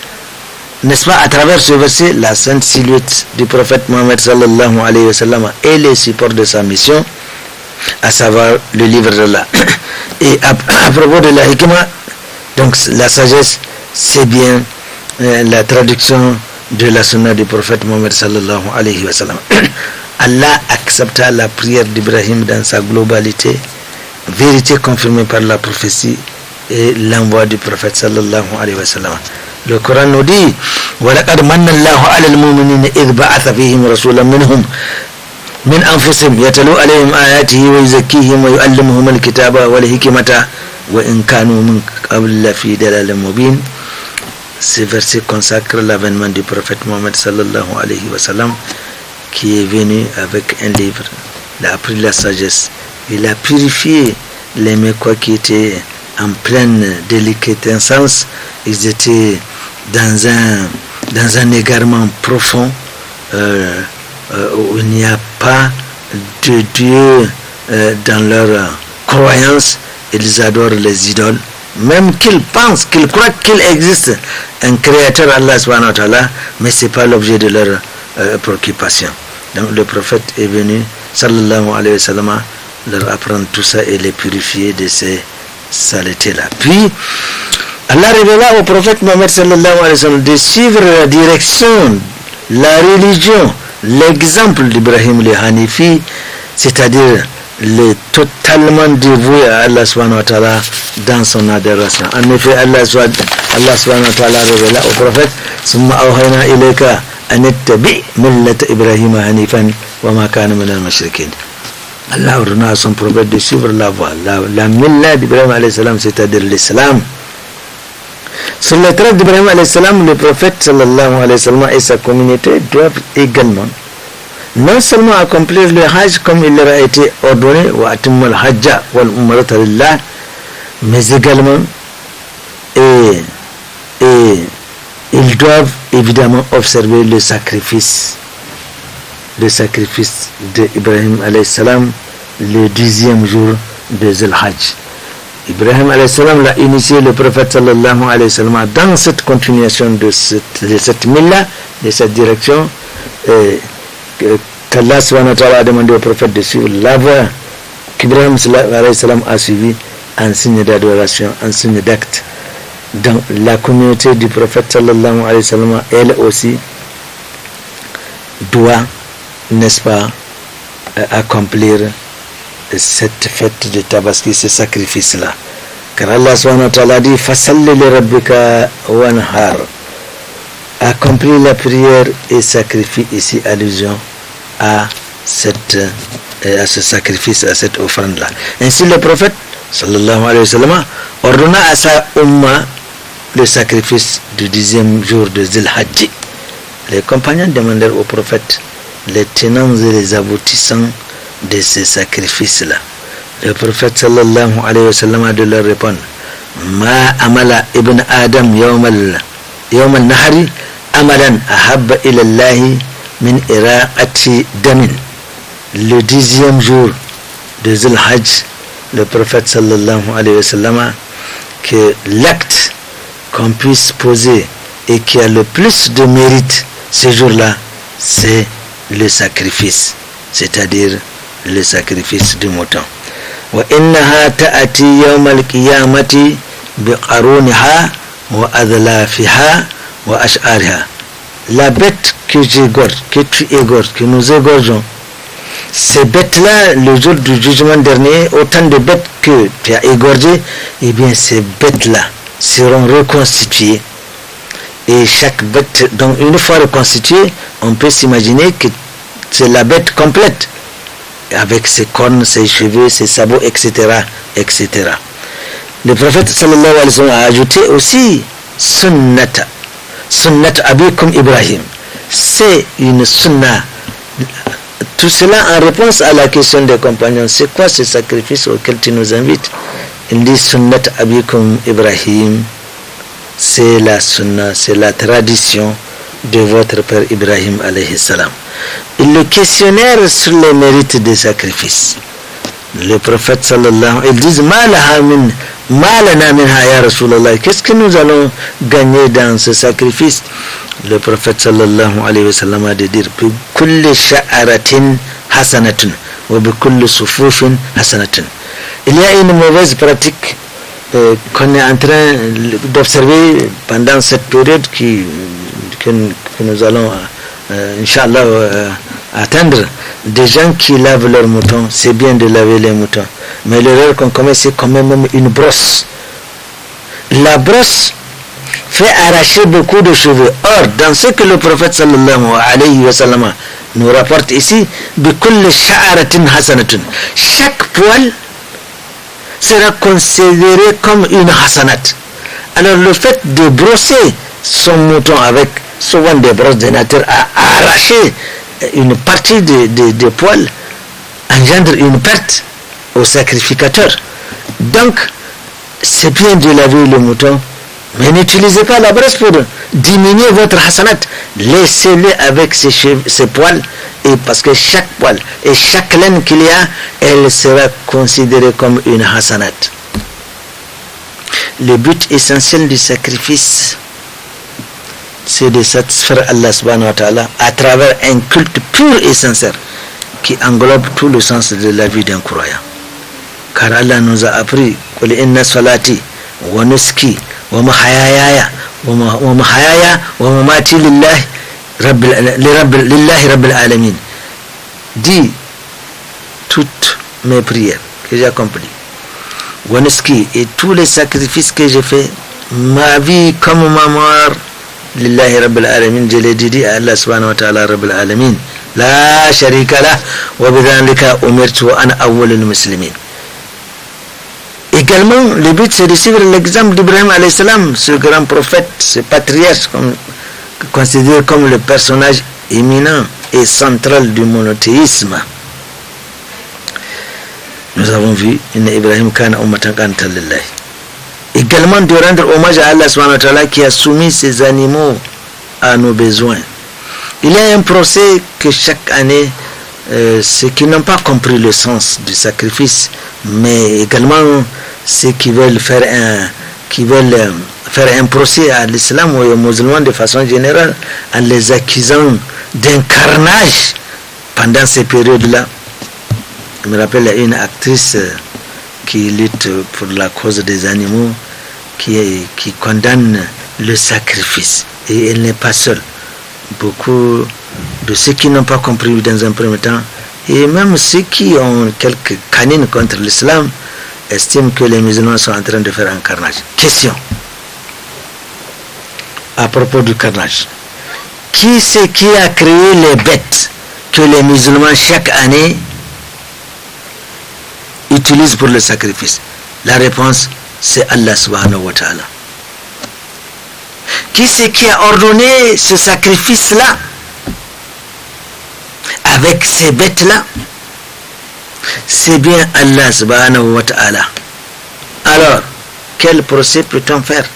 [SPEAKER 2] n'est-ce pas, à travers ce verset, la sainte silhouette du prophète Mohammed sallallahu alayhi wa sallam et les supports de sa mission, à savoir le livre d'Allah. Et à propos de la hikma, donc la sagesse, c'est bien la traduction de la sunna du prophète Mohammed sallallahu alayhi wa sallam. Allah accepta la prière d'Ibrahim dans sa globalité, vérité confirmée par la prophétie et l'envoi du prophète sallallahu alayhi wa sallam. Le Coran nous dit: وَلَقَدْ مَنَّ اللَّهُ عَلَى الْمُؤْمِنِينَ إِذْ بَعَثَ فِيهِمْ رَسُولًا مِنْهُمْ min anfusihim yatlu alaihim ayatihi wa yuzakkihim wa yuallimuhum alkitaba wal hikmata wa in kanu min qabl fi dalalin mubin. Ces versets consacrent l'avènement du prophète Mohammed sallallahu alayhi wa sallam, qui est venu avec un livre. Il a appris la sagesse, il a purifié les Mécois qui étaient en pleine déliquescence. Ils étaient dans un égarement profond, où il n'y a pas de Dieu dans leur croyance. Ils adorent les idoles, même qu'ils pensent, qu'ils croient qu'il existe un créateur, Allah subhanahu wa ta'ala, mais ce n'est pas l'objet de leur préoccupation. Donc le prophète est venu, sallallahu alayhi wa sallam, leur apprendre tout ça et les purifier de ces saletés-là. Puis, Allah révéla au prophète Mohammed sallallahu alayhi wa sallam de suivre la direction, la religion, l'exemple d'Ibrahim le Hanifi, c'est-à-dire le totalement dévoué à Allah subhanahu wa ta'ala dans son adoration. En effet, Allah subhanahu wa ta'ala révéla au prophète summa awhayna ilayka an ittabi millata Ibrahim hanifan wa ma kana minal mushrikin. Allah ordonna à son prophète de suivre la voie, la milla d'Ibrahim alayhi salam, c'est-à-dire l'islam. Sur les traces d'Ibrahim alayhi salam, le prophète sallallahu alayhi wa sallam et sa communauté doivent également non seulement accomplir le hajj comme il leur a été ordonné, wa atimul hajja wal umrata lillah, mais également et ils doivent évidemment observer le sacrifice d'Ibrahim alayhi salam le 10e jour de Zul Hajj. Ibrahim alayhi salam l'a initié le prophète sallallahu alayhi wa sallam dans cette continuation de cette milla, de cette direction, qu'Allah subhanahu wa ta'ala a demandé au prophète de suivre la voie qu'Ibrahim alayhi salam a suivi en signe d'adoration, en signe d'acte. Dans la communauté du prophète sallallahu alayhi wa sallam, elle aussi doit, n'est-ce pas, accomplir cette fête de Tabaski, ce sacrifice-là. Car Allah subhanahu wa ta'ala dit fasalli li rabbika wanhar. Accomplir la prière et sacrifie, ici allusion à ce sacrifice, à cette offrande-là. Ainsi le prophète sallallahu alayhi wa sallam ordonna à sa umma le sacrifice du 10e jour de Zul Hajj. Les compagnons demandèrent au prophète les tenants et les aboutissants de ces sacrifices-là. Le prophète sallallahu alayhi wa sallam a de leur répondre ma amala ibn adam yawm al-nahri amalan ahabba ila Allah min iraqati damin. Le 10e jour de Zul Hajj, le prophète sallallahu alayhi wa sallam, que l'acte qu'on puisse poser et qui a le plus de mérite ce jour-là, c'est le sacrifice, c'est-à-dire le sacrifice du mouton. Wa innaha ta'ati yawm al-qiyamati biqaruniha wa adlafiha wa ash'ariha. La bête que j'égorge, que tu égorges, que nous égorgeons, ces bêtes-là, le jour du jugement dernier, autant de bêtes que tu as égorgées, eh bien ces bêtes-là seront reconstituées. Et chaque bête, donc une fois reconstituée, on peut s'imaginer que c'est la bête complète, avec ses cornes, ses cheveux, ses sabots, etc., etc. Le prophète sallallahu alayhi wa sallam a ajouté aussi sunnat abikum Ibrahim. C'est une sunna. Tout cela en réponse à la question des compagnons. C'est quoi ce sacrifice auquel tu nous invites? Il dit sunnat abikum Ibrahim. C'est la sunna, c'est la tradition de votre père Ibrahim alayhi salam. Et le questionnaire sur les mérites des sacrifices. Le prophète sallallahu alayhi wa sallam, ils disent ma lana minha ya Rasulallah. Qu'est-ce que nous allons gagner dans ce sacrifice? Le prophète sallallahu alayhi wa sallam a de dire bi kulli sha'aratin hasanatun wa bi kulli sufufin hasanatun. Il y a une mauvaise pratique qu'on est en train d'observer pendant cette période que nous allons Inch'Allah atteindre. Des gens qui lavent leurs moutons, c'est bien de laver les moutons, mais l'erreur qu'on commet, c'est quand même une brosse. La brosse fait arracher beaucoup de cheveux. Or, dans ce que le prophète sallallahu alayhi wa sallam nous rapporte ici بكل شعرة حسنة. Chaque poil sera considéré comme une hasanat. Alors le fait de brosser son mouton avec souvent des brosses de nature à arracher une partie des poils engendre une perte au sacrificateur. Donc c'est bien de laver le mouton, mais n'utilisez pas la brosse pour diminuer votre hasanat. Laissez-le avec ses poils, et parce que chaque poil et chaque laine qu'il y a, elle sera considérée comme une hasanat. Le but essentiel du sacrifice, c'est de satisfaire Allah subhanahu wa ta'ala à travers un culte pur et sincère qui englobe tout le sens de la vie d'un croyant. Car Allah nous a appris قل إن صلاتي ونسكي ومحياي ومماتي لله رب العالمين. Dis toutes mes prières que j'ai accomplies, Wanuski, et tous les sacrifices que j'ai fait, ma vie comme ma mort, lillahi rabbil alamin, je l'ai dit à Allah subhanahu wa ta'ala rabbil alamin, la sharika lah, wa bidhalika umirtu wa ana awwalul muslimin. Également, le but c'est de suivre l'exemple d'Ibrahim alayhi salam, ce grand prophète, ce patriarche considéré comme le personnage éminent et central du monothéisme. Nous avons vu Ibrahim kana ummatan qanitan lillahi. Également de rendre hommage à Allah subhanahu wa ta'ala qui a soumis ses animaux à nos besoins. Il y a un procès que chaque année, ceux qui n'ont pas compris le sens du sacrifice, mais également ceux qui veulent faire un procès à l'islam ou aux musulmans de façon générale en les accusant d'un carnage pendant ces périodes-là. Je me rappelle une actrice qui lutte pour la cause des animaux, qui condamne le sacrifice, et elle n'est pas seule. Beaucoup de ceux qui n'ont pas compris dans un premier temps, et même ceux qui ont quelques canines contre l'islam, estiment que les musulmans sont en train de faire un carnage. Question à propos du carnage. Qui c'est qui a créé les bêtes que les musulmans chaque année utilisent pour le sacrifice? La réponse, c'est Allah subhanahu wa ta'ala. Qui c'est qui a ordonné ce sacrifice-là avec ces bêtes-là? C'est bien Allah subhanahu wa ta'ala. Alors, quel procès peut-on faire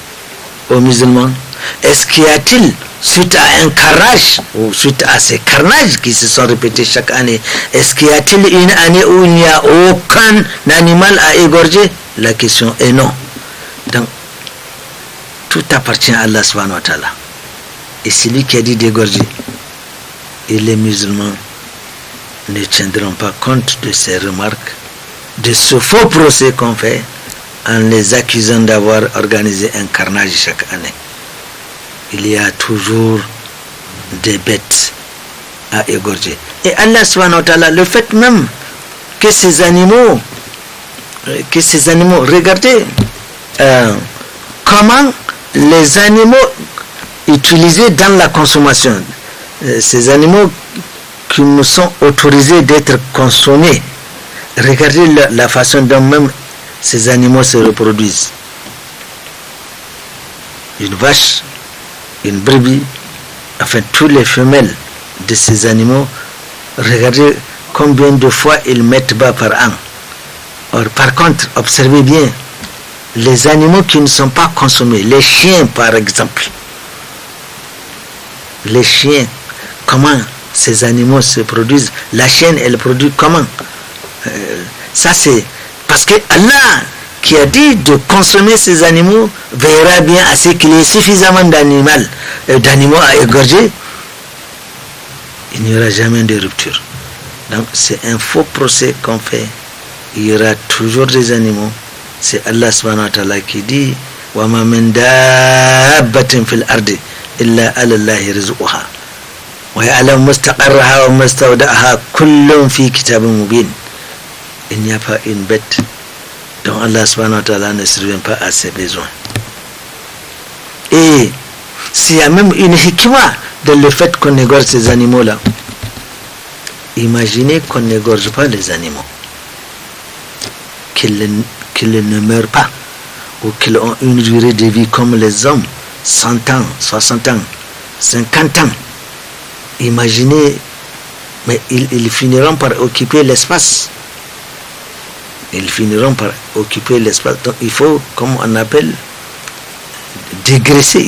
[SPEAKER 2] aux musulmans? Est-ce qu'il y a-t-il, suite à un carnage, ou suite à ces carnages qui se sont répétés chaque année, est-ce qu'il y a-t-il une année où il n'y a aucun animal à égorger? La question est non. Donc, tout appartient à Allah subhanahu wa ta'ala. Et celui qui a dit d'égorger, et les musulmans ne tiendront pas compte de ces remarques, de ce faux procès qu'on fait en les accusant d'avoir organisé un carnage chaque année. Il y a toujours des bêtes à égorger. Et Allah subhanahu wa ta'ala, le fait même que ces animaux, regardez comment les animaux utilisés dans la consommation, ces animaux qui nous sont autorisés d'être consommés, regardez la façon dont même ces animaux se reproduisent. Une vache, une brebis, enfin tous les femelles de ces animaux, regardez combien de fois ils mettent bas par an. Or, par contre, observez bien, les animaux qui ne sont pas consommés, les chiens par exemple, les chiens, comment ces animaux se produisent? La chienne, elle produit comment? Ça c'est parce que Allah qui a dit de consommer ces animaux verra bien à ce qu'il y ait suffisamment d'animaux à égorger. Il n'y aura jamais de rupture. Donc c'est un faux procès qu'on fait. Il y aura toujours des animaux. C'est Allah subhanahu wa ta'ala qui dit وَمَا مِن دَابَّةٍ فِي الْأَرْضِ إِلَّا عَلَى اللَّهِ رِزْقُهَا وَيَعْلَمُ مُسْتَقَرَّهَا وَمُسْتَوْدَعَهَا كُلٌّ فِي كِتَابٍ مُبِينٍ. Il n'y a pas une bête dont Allah subhanahu wa ta'ala ne survient pas à ses besoins. Et s'il y a même une hikmah dans le fait qu'on égorge ces animaux-là, Imaginez qu'on n'égorge pas les animaux, qu'ils ne meurent pas, ou qu'ils ont une durée de vie comme les hommes, 100 ans, 60 ans, 50 ans. Imaginez, mais ils finiront par occuper l'espace. Ils finiront par occuper l'espace. Donc il faut, comme on appelle, dégraisser.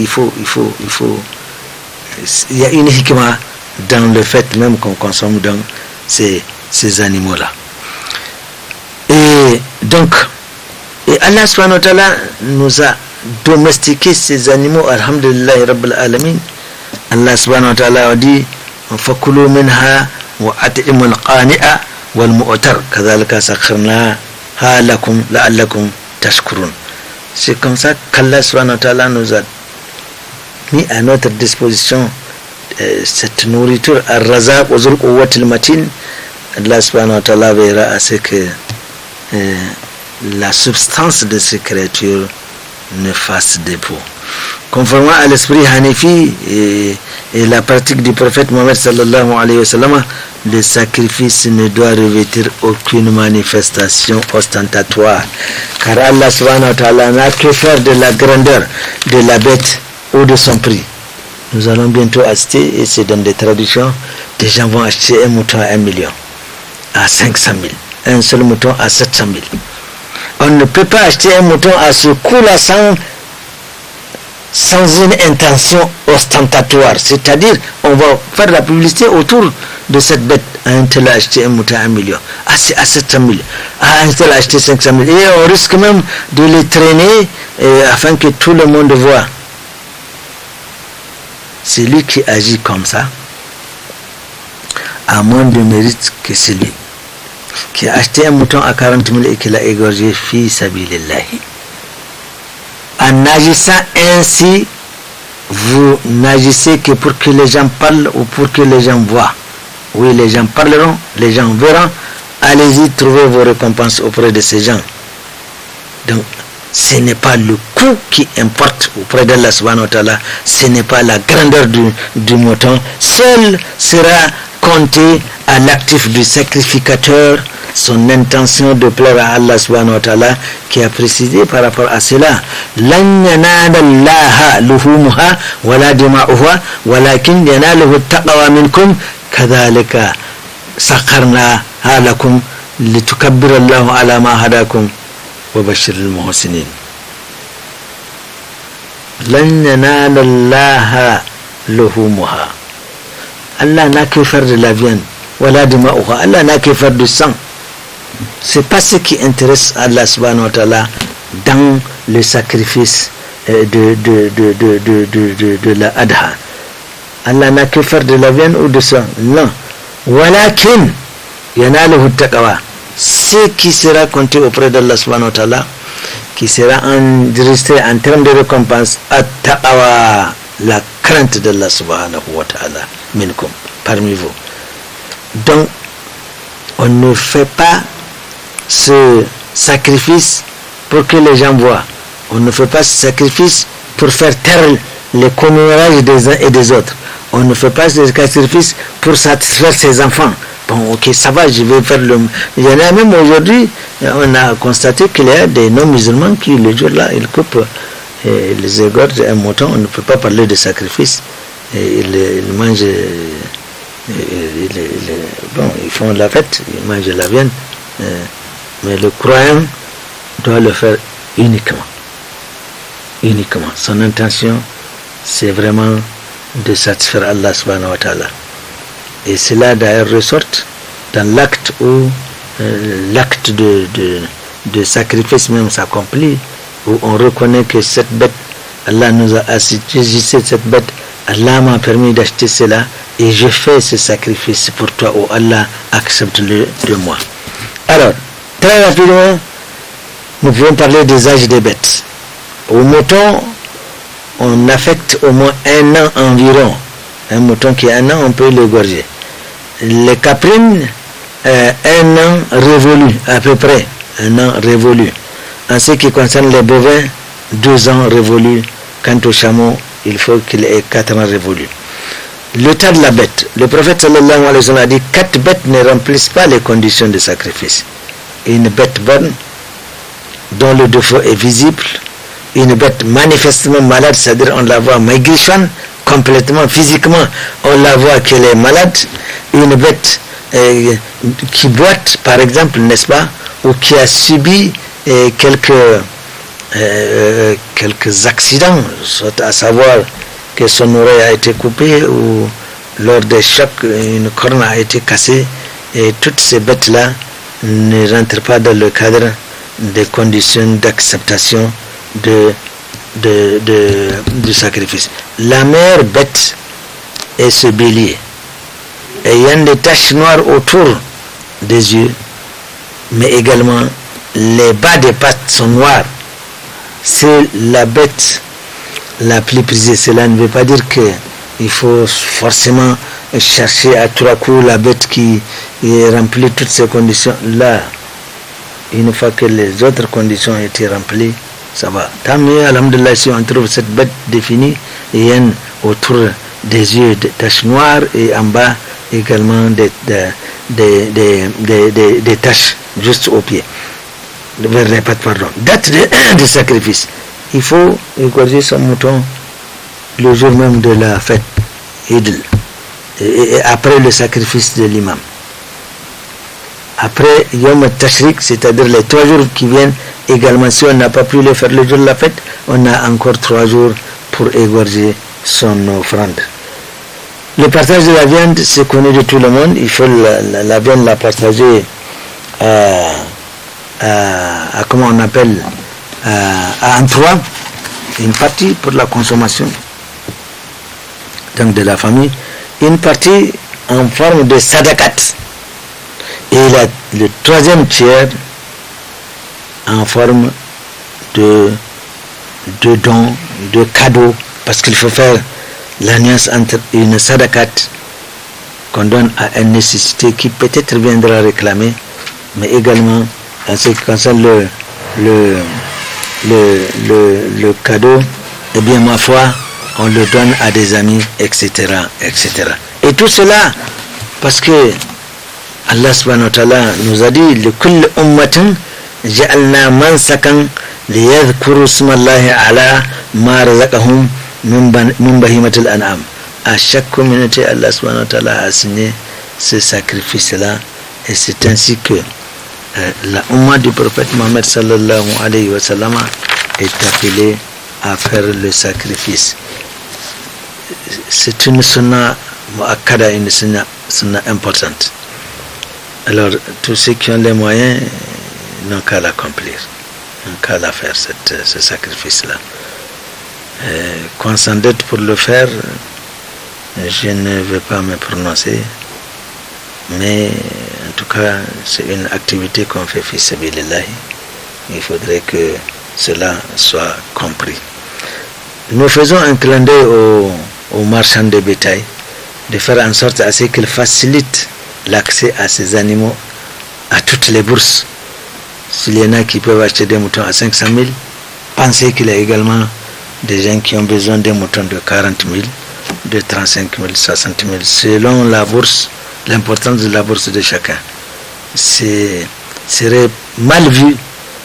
[SPEAKER 2] Il y a une hikmah dans le fait même qu'on consomme dans ces animaux-là. Et donc, Allah subhanahu wa ta'ala nous a domestiqué ces animaux, alhamdulillah rabbil alamin. Allah subhanahu wa ta'ala a dit فَكُلُوا مِنْهَا وَأَطْعِمُوا الْقَانِعَ وَالْمُعْتَرَ كَذَلِكَ سَخَّرْنَاهَا لَكُمْ لَعَلَّكُمْ تَشْكُرُونَ. C'est comme ça qu'Allah subhanahu wa ta'ala nous a mis à notre disposition cette nourriture al-razaq wa zul quwwatil matin. Allah subhanahu wa ta'ala verra à ce que la substance de ces créatures ne fasse dépôt. Conformément à l'esprit Hanifi et la pratique du prophète Mohammed sallallahu alayhi wa sallam, le sacrifice ne doit revêtir aucune manifestation ostentatoire, car Allah subhanahu wa ta'ala n'a que faire de la grandeur de la bête ou de son prix. Nous allons bientôt acheter, et c'est dans des traductions, des gens vont acheter un mouton à 1 million, à 500 000, un seul mouton à 700 000. On ne peut pas acheter un mouton à ce coup-là sans une intention ostentatoire, c'est-à-dire on va faire la publicité autour de cette bête. Un tel a acheté un mouton à 1 million, à 700 000, un tel a acheté 500 000, et on risque même de les traîner afin que tout le monde voit. C'est lui qui agit comme ça a moins de mérite que celui qui a acheté un mouton à 40 000 et qui l'a égorgé fi sabilillahi. En agissant ainsi, vous n'agissez que pour que les gens parlent ou pour que les gens voient. Oui, les gens parleront, les gens verront. Allez-y, trouvez vos récompenses auprès de ces gens. Donc, ce n'est pas le coût qui importe auprès d'Allah subhanahu wa ta'ala, ce n'est pas la grandeur du mouton. Seul sera compté à l'actif du sacrificateur son intention de plaire à Allah subhanahu wa ta'ala, qui a précisé par rapport à cela: lan yanala Allah luhumha wala dima'uha walakin yanaluhu at-taqwa minkum kadhalika sakharna lakum litukabbiru Allah ala ma hadakum wa bashiril muhsinin. Lan yanala Allah luhumha, Allah n'a que faire de la viande, wala dima'uha, Allah n'a que faire du sang. C'est pas ce qui intéresse Allah subhanahu wa ta'ala dans le sacrifice de la adha. Allah n'a que faire de la viande ou de sang, non. Walakin yanaluhu taqwa, ce qui sera compté auprès d'Allah subhanahu wa ta'ala, qui sera enregistré en termes de récompense, at-taqwa, la crainte d'Allah subhanahu wa ta'ala, minkum, parmi vous. Donc on ne fait pas ce sacrifice pour que les gens voient. On ne fait pas ce sacrifice pour faire taire les commémorages des uns et des autres. On ne fait pas ce sacrifice pour satisfaire ses enfants. Bon, ok, ça va, je vais faire le... Il y en a même aujourd'hui, on a constaté qu'il y a des non-musulmans qui, le jour-là, ils coupent et les égorgent un mouton. On ne peut pas parler de sacrifice. Et ils mangent... bon, ils font la fête, ils mangent la viande. Mais le croyant doit le faire uniquement. Son intention, c'est vraiment de satisfaire Allah subhanahu wa ta'ala. Et cela d'ailleurs ressort dans l'acte où l'acte de sacrifice même s'accomplit, où on reconnaît que cette bête, Allah nous a assisté cette bête, Allah m'a permis d'acheter cela et je fais ce sacrifice pour toi, oh Allah, accepte-le de moi. Alors, très rapidement, nous pouvons parler des âges des bêtes. Au mouton, on affecte au moins 1 an environ. Un mouton qui a 1 an, on peut l'égorger. Les caprines, 1 an révolu, à peu près, 1 an révolu. En ce qui concerne les bovins, 2 ans révolus. Quant au chameau, il faut qu'il ait 4 ans révolus. le tas de la bête. Le prophète sallallahu alayhi wa sallam a dit 4 bêtes ne remplissent pas les conditions de sacrifice. Une bête bonne, dont le défaut est visible, une bête manifestement malade, c'est-à-dire on la voit maigrichonne, complètement physiquement, on la voit qu'elle est malade, une bête qui boite, par exemple, n'est-ce pas, ou qui a subi quelques accidents, soit à savoir que son oreille a été coupée ou lors des chocs une corne a été cassée, et toutes ces bêtes-là ne rentrent pas dans le cadre des conditions d'acceptation du sacrifice. La meilleure bête est ce bélier, ayant des taches noires autour des yeux, mais également les bas des pattes sont noirs. C'est la bête la plus prisée. Cela ne veut pas dire qu'il faut forcément chercher à 3 coups la bête qui remplit toutes ces conditions. Là, une fois que les autres conditions ont été remplies, ça va. Tant mieux, alhamdulillah, si on trouve cette bête définie, ayant autour des yeux des taches noires et en bas également des taches juste au pied, vers les pattes, pardon. Date de sacrifice. Il faut égorger son mouton le jour même de la fête, Idl, et après le sacrifice de l'imam. Après Yom Tashrik, c'est-à-dire les 3 jours qui viennent, également, si on n'a pas pu le faire le jour de la fête, on a encore 3 jours pour égorger son offrande. Le partage de la viande, c'est connu de tout le monde. Il faut la viande la partager à comment on appelle, en 3, une partie pour la consommation, donc de la famille, une partie en forme de sadakat, et le 3e tiers en forme de dons, de cadeaux, parce qu'il faut faire la nuance entre une sadakat qu'on donne à une nécessité qui peut-être viendra réclamer, mais également en ce qui concerne le cadeau, eh bien ma foi, on le donne à des amis, etc., etc. Et tout cela parce que Allah subhanahu wa ta'ala nous a dit le kull ummatin ja'alna mansakan liyadhkuru ismallahi ala ma razaqahum min bahimatil an'am. À chaque communauté, Allah subhanahu wa ta'ala a assigné ce sacrifice-là, et c'est ainsi que la umma du prophète Mohammed sallallahu alayhi wa sallam est appelée à faire le sacrifice. C'est une sunna mu'akkada, une sunna importante. Alors tous ceux qui ont les moyens n'ont qu'à l'accomplir, n'ont qu'à la faire, ce sacrifice-là. Qu'on s'endette pour le faire, je ne vais pas me prononcer, mais en tout cas c'est une activité qu'on fait fi sabilillah. Il faudrait que cela soit compris. Nous faisons un clin d'œil aux marchands de bétail, de faire en sorte à ce qu'ils facilitent l'accès à ces animaux à toutes les bourses. S'il y en a qui peuvent acheter des moutons à 500 000, pensez qu'il y a également des gens qui ont besoin des moutons de 40 000, de 35 000, 60 000, selon la bourse, l'importance de la bourse de chacun. Serait mal vu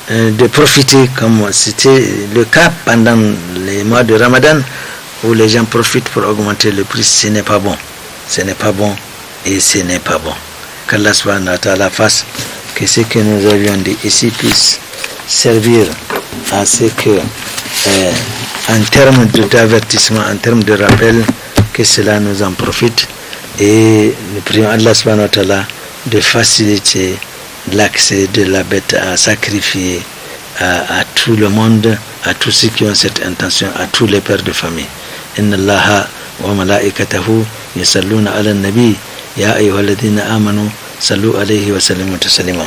[SPEAKER 2] de profiter, comme c'était le cas pendant les mois de Ramadan, où les gens profitent pour augmenter le prix. Ce n'est pas bon. Ce n'est pas bon et ce n'est pas bon. Qu'Allah subhanahu wa ta'ala fasse que ce que nous avions dit ici puisse servir à ce que, en termes d'avertissement, en termes de rappel, que cela nous en profite, et nous prions Allah subhanahu wa ta'ala de faciliter l'accès de la bête à sacrifier à tout le monde, à tous ceux qui ont cette intention, à tous les pères de famille. Inna Allaha wa malaikatahu yusalluna ala nabi ya ayyuhalladhina amanu sallu alayhi wa sallimu taslima.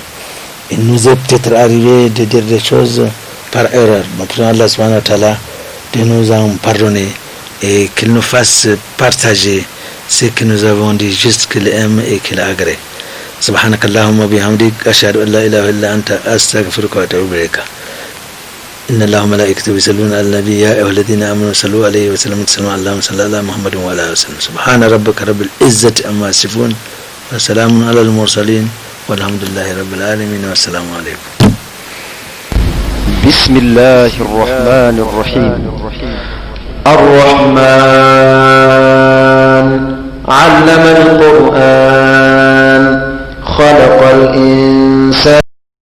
[SPEAKER 2] Il nous est peut-être arrivé de dire des choses par erreur. Nous prions Allah subhanahu wa ta'ala de nous en pardonner et qu'il nous fasse partager ce que nous avons dit, juste qu'il aime et qu'il agrée. Subhanakallahumma bihamdik ashhadu an la ilaha illa anta astaghfiruka wa atubu ilayk. إن الله وملائكته يصلون على النبي يا أيها الذين آمنوا صلوا عليه وسلموا تسليما اللهم صل على محمد وعلى آله وسلم سبحان ربك رب العزة عما يصفون وسلام على المرسلين والحمد لله رب العالمين والسلام عليكم.
[SPEAKER 3] بسم الله الرحمن الرحيم.
[SPEAKER 1] الرحمن علم